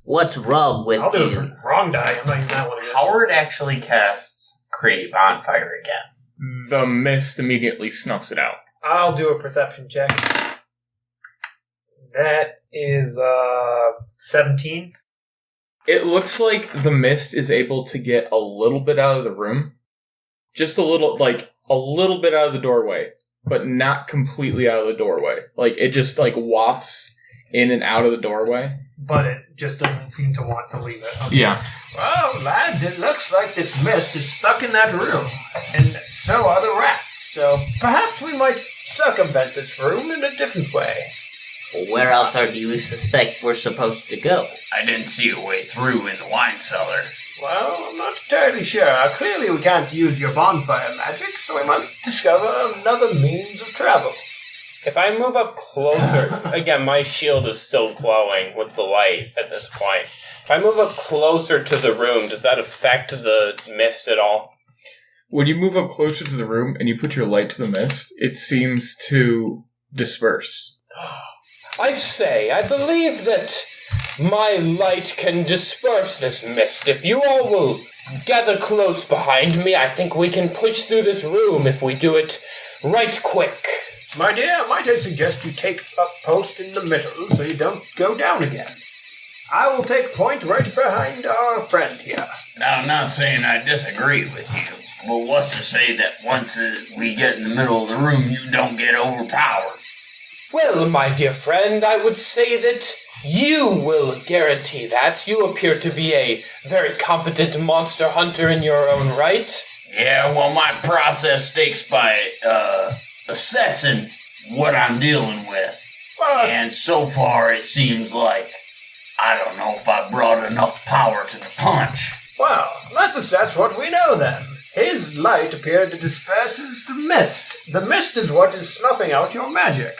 What's wrong with I'll do you? it. Wrong die. I'm not using that one again. Howard actually casts Create Bonfire again. The mist immediately snuffs it out. I'll do a perception check. That is 17. It looks like the mist is able to get a little bit out of the room. Just a little bit out of the doorway, but not completely out of the doorway. It just wafts in and out of the doorway. But it just doesn't seem to want to leave it. Okay. Yeah. Well, lads, it looks like this mist is stuck in that room, and so are the rats. So perhaps we might circumvent this room in a different way. Well, where else do you suspect we're supposed to go? I didn't see a way through in the wine cellar. Well, I'm not entirely sure. Clearly we can't use your bonfire magic, so we must discover another means of travel. If I move up closer, again, my shield is still glowing with the light at this point. If I move up closer to the room, does that affect the mist at all? when you move up closer to the room and you put your light to the mist, it seems to disperse. I say, I believe that my light can disperse this mist. If you all will gather close behind me, I think we can push through this room if we do it right quick. My dear, might I suggest you take up post in the middle so you don't go down again? I will take point right behind our friend here. Now, I'm not saying I disagree with you, but what's to say that once we get in the middle of the room, you don't get overpowered? Well, my dear friend, I would say that you will guarantee that. You appear to be a very competent monster hunter in your own right. Yeah, well, my process stakes by assessing what I'm dealing with. And so far, it seems like I don't know if I brought enough power to the punch. Well, let's assess what we know then. His light appeared to disperse the mist. The mist is what is snuffing out your magic.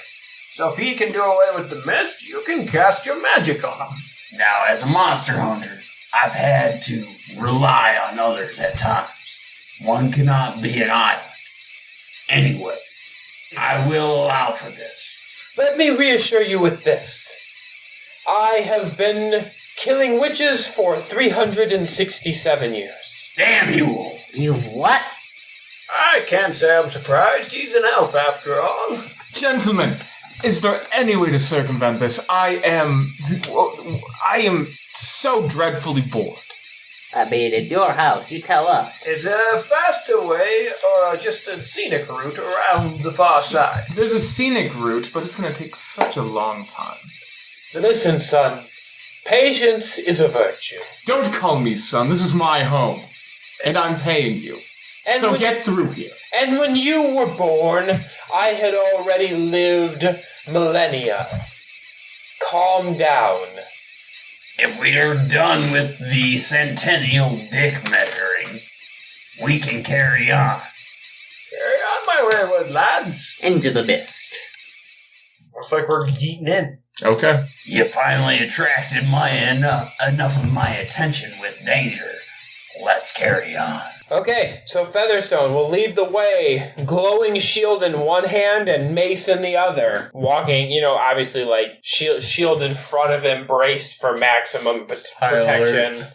So if he can do away with the mist, you can cast your magic on him. Now, as a monster hunter, I've had to rely on others at times. One cannot be an island. Anyway, I will allow for this. Let me reassure you with this. I have been killing witches for 367 years. Damn you all. You've what? I can't say I'm surprised. He's an elf after all. Gentlemen, is there any way to circumvent this? I am so dreadfully bored. I mean, it's your house. You tell us. Is there a faster way or just a scenic route around the far side? There's a scenic route, but it's going to take such a long time. Listen, son. Patience is a virtue. Don't call me son. This is my home. And I'm paying you. And so get through here. And when you were born, I had already lived millennia. Calm down. If we're done with the centennial dick measuring, we can carry on. Carry on, my wayward lads. Into the mist. Looks like we're yeeting in. Okay. You finally attracted enough of my attention with danger. Let's carry on. Okay, so Featherstone will lead the way, glowing shield in one hand and mace in the other. Walking, obviously, like, shield in front of him, braced for maximum protection. Alert.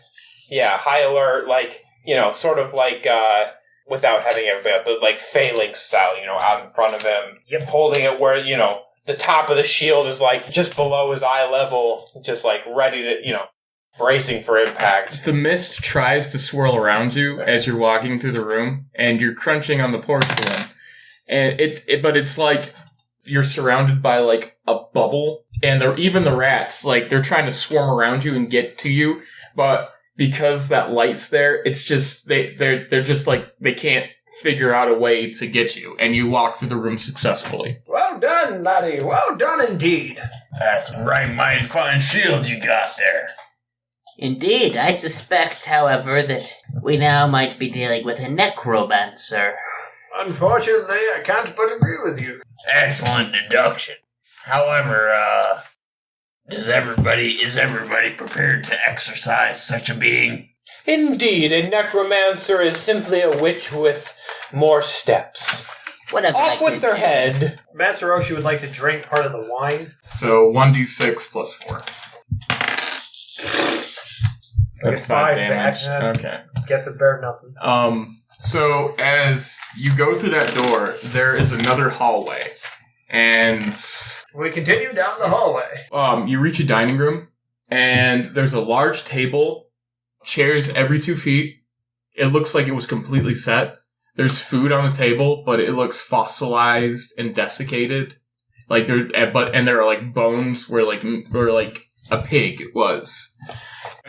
Yeah, high alert, like, sort of like, without having everybody, but like Phalanx style, out in front of him. Yep. Holding it where, the top of the shield is, like, just below his eye level, just, like, ready to, bracing for impact. The mist tries to swirl around you as you're walking through the room, and you're crunching on the porcelain. And but it's like you're surrounded by like a bubble, and even the rats, like they're trying to swarm around you and get to you, but because that light's there, it's just they're just like they can't figure out a way to get you, and you walk through the room successfully. Well done, laddie. Well done indeed. That's a right mighty fine shield you got there. Indeed, I suspect, however, that we now might be dealing with a necromancer. Unfortunately, I can't but agree with you. Excellent deduction. However, is everybody prepared to exorcise such a being? Indeed, a necromancer is simply a witch with more steps. Whatever. Off with their head. Master Roshi would like to drink part of the wine. So 1d6 plus 4. That's 5 damage. Okay. Guess it's better than nothing. So as you go through that door, there is another hallway. And we continue down the hallway. You reach a dining room, and there's a large table, chairs every 2 feet. It looks like it was completely set. There's food on the table, but it looks fossilized and desiccated. Like there are like bones where a pig was.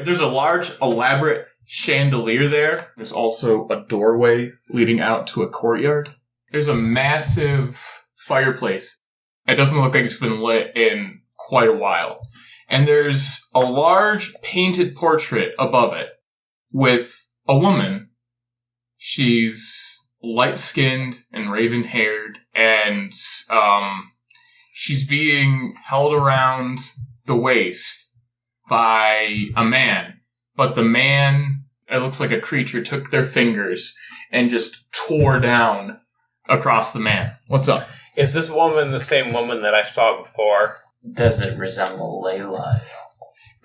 There's a large, elaborate chandelier there. There's also a doorway leading out to a courtyard. There's a massive fireplace. It doesn't look like it's been lit in quite a while. And there's a large painted portrait above it with a woman. She's light-skinned and raven-haired, and she's being held around the waist by a man, but the man it looks like a creature took their fingers and just tore down across the man. What's up? Is this woman the same woman that I saw before? Does it resemble Leila?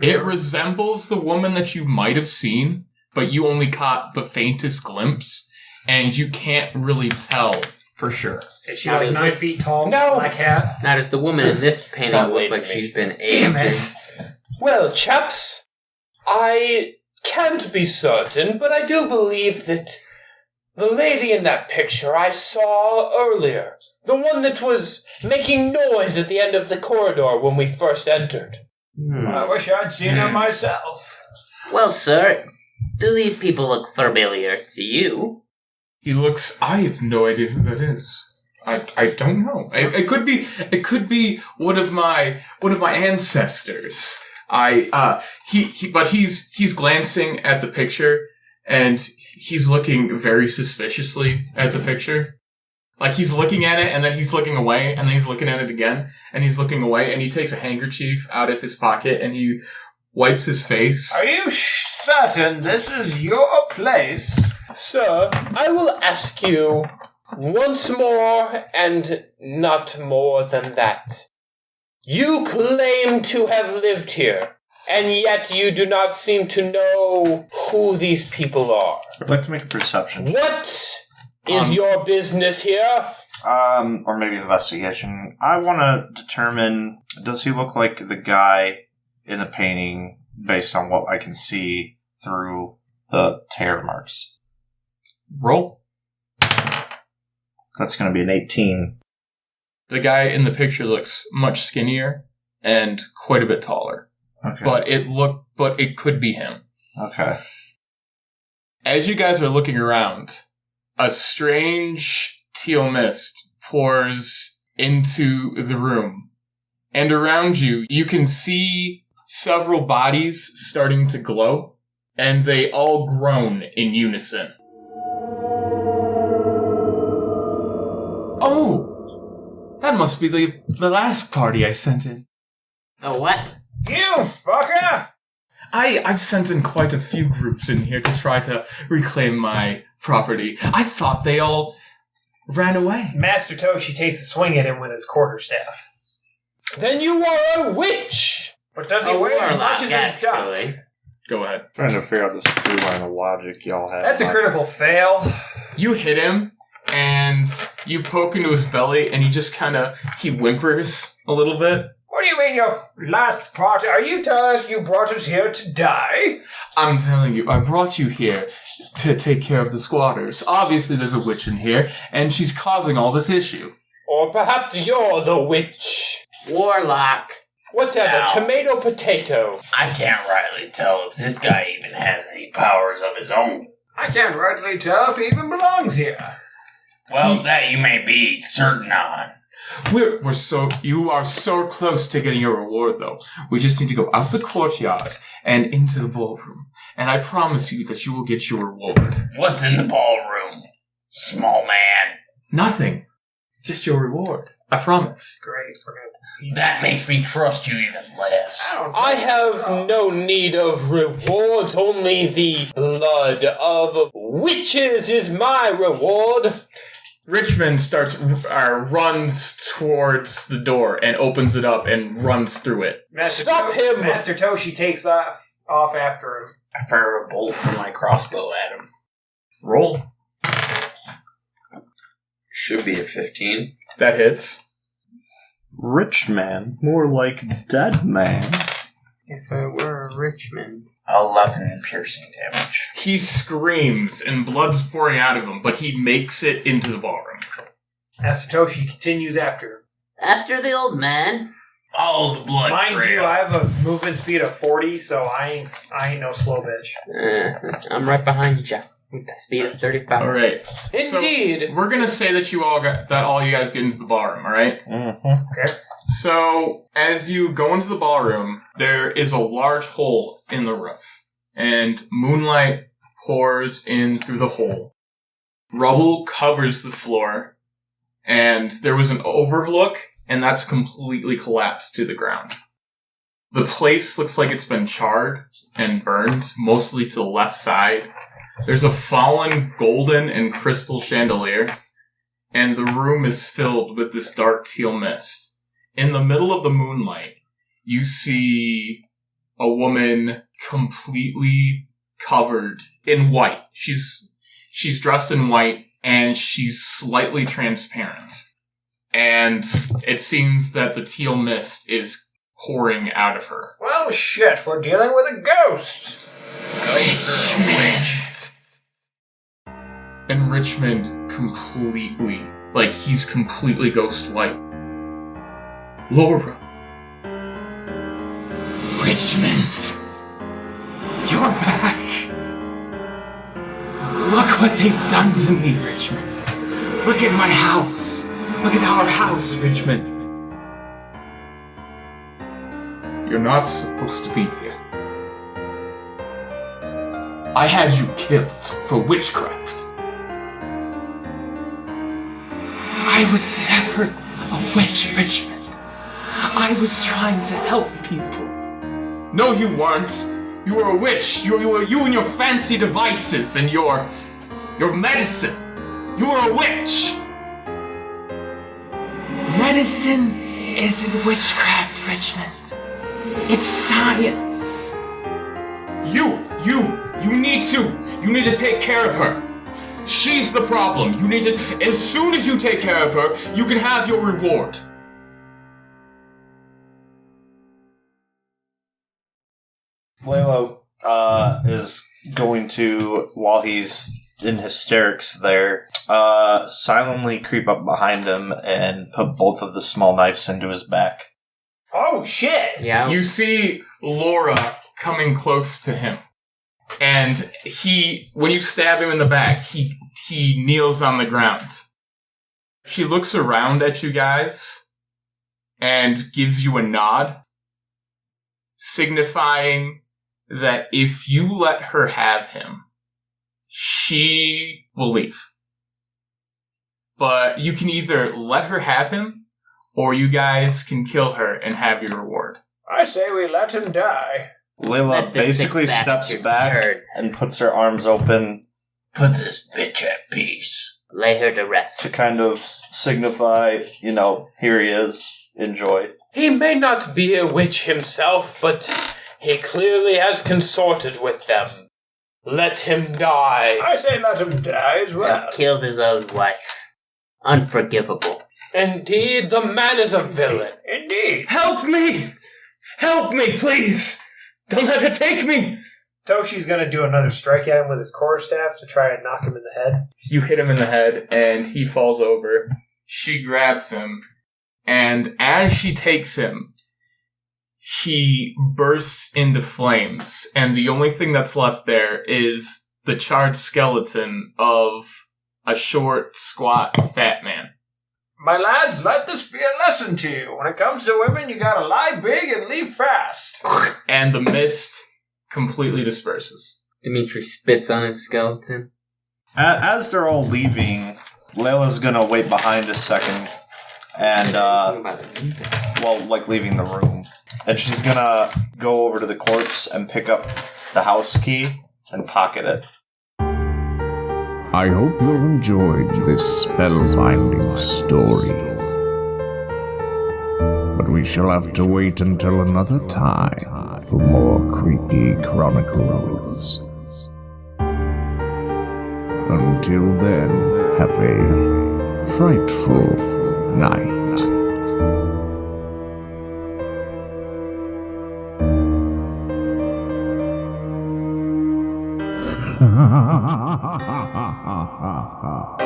It resembles the woman that you might have seen, but you only caught the faintest glimpse, and you can't really tell for sure. Is she like 9 feet tall? No. Black hat? Now, does the woman in this painting look like she's been aged? Well, chaps, I can't be certain, but I do believe that the lady in that picture I saw earlier, the one that was making noise at the end of the corridor when we first entered. I wish I'd seen her myself. Well, sir, do these people look familiar to you? He looks. I have no idea who that is. I don't know. It could be one of my ancestors. But he's glancing at the picture and he's looking very suspiciously at the picture. Like he's looking at it and then he's looking away and then he's looking at it again and he's looking away and he takes a handkerchief out of his pocket and he wipes his face. Are you certain this is your place? Sir, I will ask you once more and not more than that. You claim to have lived here, and yet you do not seem to know who these people are. I'd like to make a perception. What is your business here? Or maybe investigation. I want to determine, does he look like the guy in the painting based on what I can see through the tear marks? Roll. That's going to be an 18. The guy in the picture looks much skinnier and quite a bit taller. Okay. But it could be him. Okay. As you guys are looking around, a strange teal mist pours into the room. And around you, you can see several bodies starting to glow, and they all groan in unison. Oh! That must be the last party I sent in. Oh, what? You fucker! I've sent in quite a few groups in here to try to reclaim my property. I thought they all ran away. Master Toshi takes a swing at him with his quarterstaff. Then you are a witch! But does he weigh as much as a duck? Actually. Go ahead. Trying to figure out this through line of logic y'all have. That's a critical fail. You hit him, and you poke into his belly, and he whimpers a little bit. What do you mean your last party? Are you telling us you brought us here to die? I'm telling you, I brought you here to take care of the squatters. Obviously, there's a witch in here, and she's causing all this issue. Or perhaps you're the witch. Warlock. Whatever, Now, tomato, potato. I can't rightly tell if this guy even has any powers of his own. I can't rightly tell if he even belongs here. Well, that you may be certain on. You are so close to getting your reward, though. We just need to go out the courtyard and into the ballroom. And I promise you that you will get your reward. What's in the ballroom, small man? Nothing. Just your reward. I promise. Great. That makes me trust you even less. I have no need of rewards, only the blood of witches is my reward. Richmond runs towards the door and opens it up and runs through it. Stop him! Master Toshi takes off after him. I fire a bolt from my crossbow at him. Roll. Should be a 15. That hits. Rich man, more like dead man. If I were a rich man. 11 piercing damage. He screams and blood's pouring out of him, but he makes it into the ballroom. Master Toshi continues after him. After the old man. Follow the blood Mind trail. you, I have a movement speed of 40, so I ain't no slow bitch. I'm right behind you. With a speed of 35. All right. Indeed. So we're gonna say that all you guys get into the ballroom. All right. Mm-hmm. Okay. So as you go into the ballroom, there is a large hole in the roof, and moonlight pours in through the hole. Rubble covers the floor, and there was an overlook, and that's completely collapsed to the ground. The place looks like it's been charred and burned, mostly to the left side. There's a fallen golden and crystal chandelier, and the room is filled with this dark teal mist. In the middle of the moonlight, you see a woman completely covered in white. She's dressed in white, and she's slightly transparent. And it seems that the teal mist is pouring out of her. Well, shit, we're dealing with a ghost. And Richmond completely, he's completely ghost white. Laura. Richmond! You're back! Look what they've done to me, Richmond. Look at my house. Look at our house, Richmond. You're not supposed to be here. I had you killed for witchcraft. I was never a witch, Richmond. I was trying to help people. No, you weren't. You were a witch. You and your fancy devices and your medicine. You were a witch. Medicine isn't witchcraft, Richmond. It's science. You need to take care of her. She's the problem. As soon as you take care of her, you can have your reward. Leila is going to, while he's in hysterics there, silently creep up behind him and put both of the small knives into his back. Oh, shit! Yeah. You see Laura coming close to him. And when you stab him in the back, he kneels on the ground. She looks around at you guys and gives you a nod, signifying that if you let her have him, she will leave. But you can either let her have him, or you guys can kill her and have your reward. I say we let him die. Leila basically steps back and puts her arms open. Put this bitch at peace. Lay her to rest. To kind of signify, here he is. Enjoy. He may not be a witch himself, but he clearly has consorted with them. Let him die. I say let him die as well. And killed his own wife. Unforgivable. Indeed, the man is a villain. Indeed. Help me! Help me, please! Don't let her take me! Toshi's gonna do another strike at him with his quarterstaff to try and knock him in the head. You hit him in the head, and he falls over. She grabs him, and as she takes him, he bursts into flames, and the only thing that's left there is the charred skeleton of a short, squat, fat man. My lads, let this be a lesson to you. When it comes to women, you gotta lie big and leave fast. And the mist completely disperses. Dimitri spits on his skeleton. As they're all leaving, Leila's gonna wait behind a second and, leaving the room. And she's gonna go over to the corpse and pick up the house key and pocket it. I hope you've enjoyed this spellbinding story. But we shall have to wait until another time for more creepy chronicles. Until then, have a frightful night. Ha ha ha ha ha ha ha ha.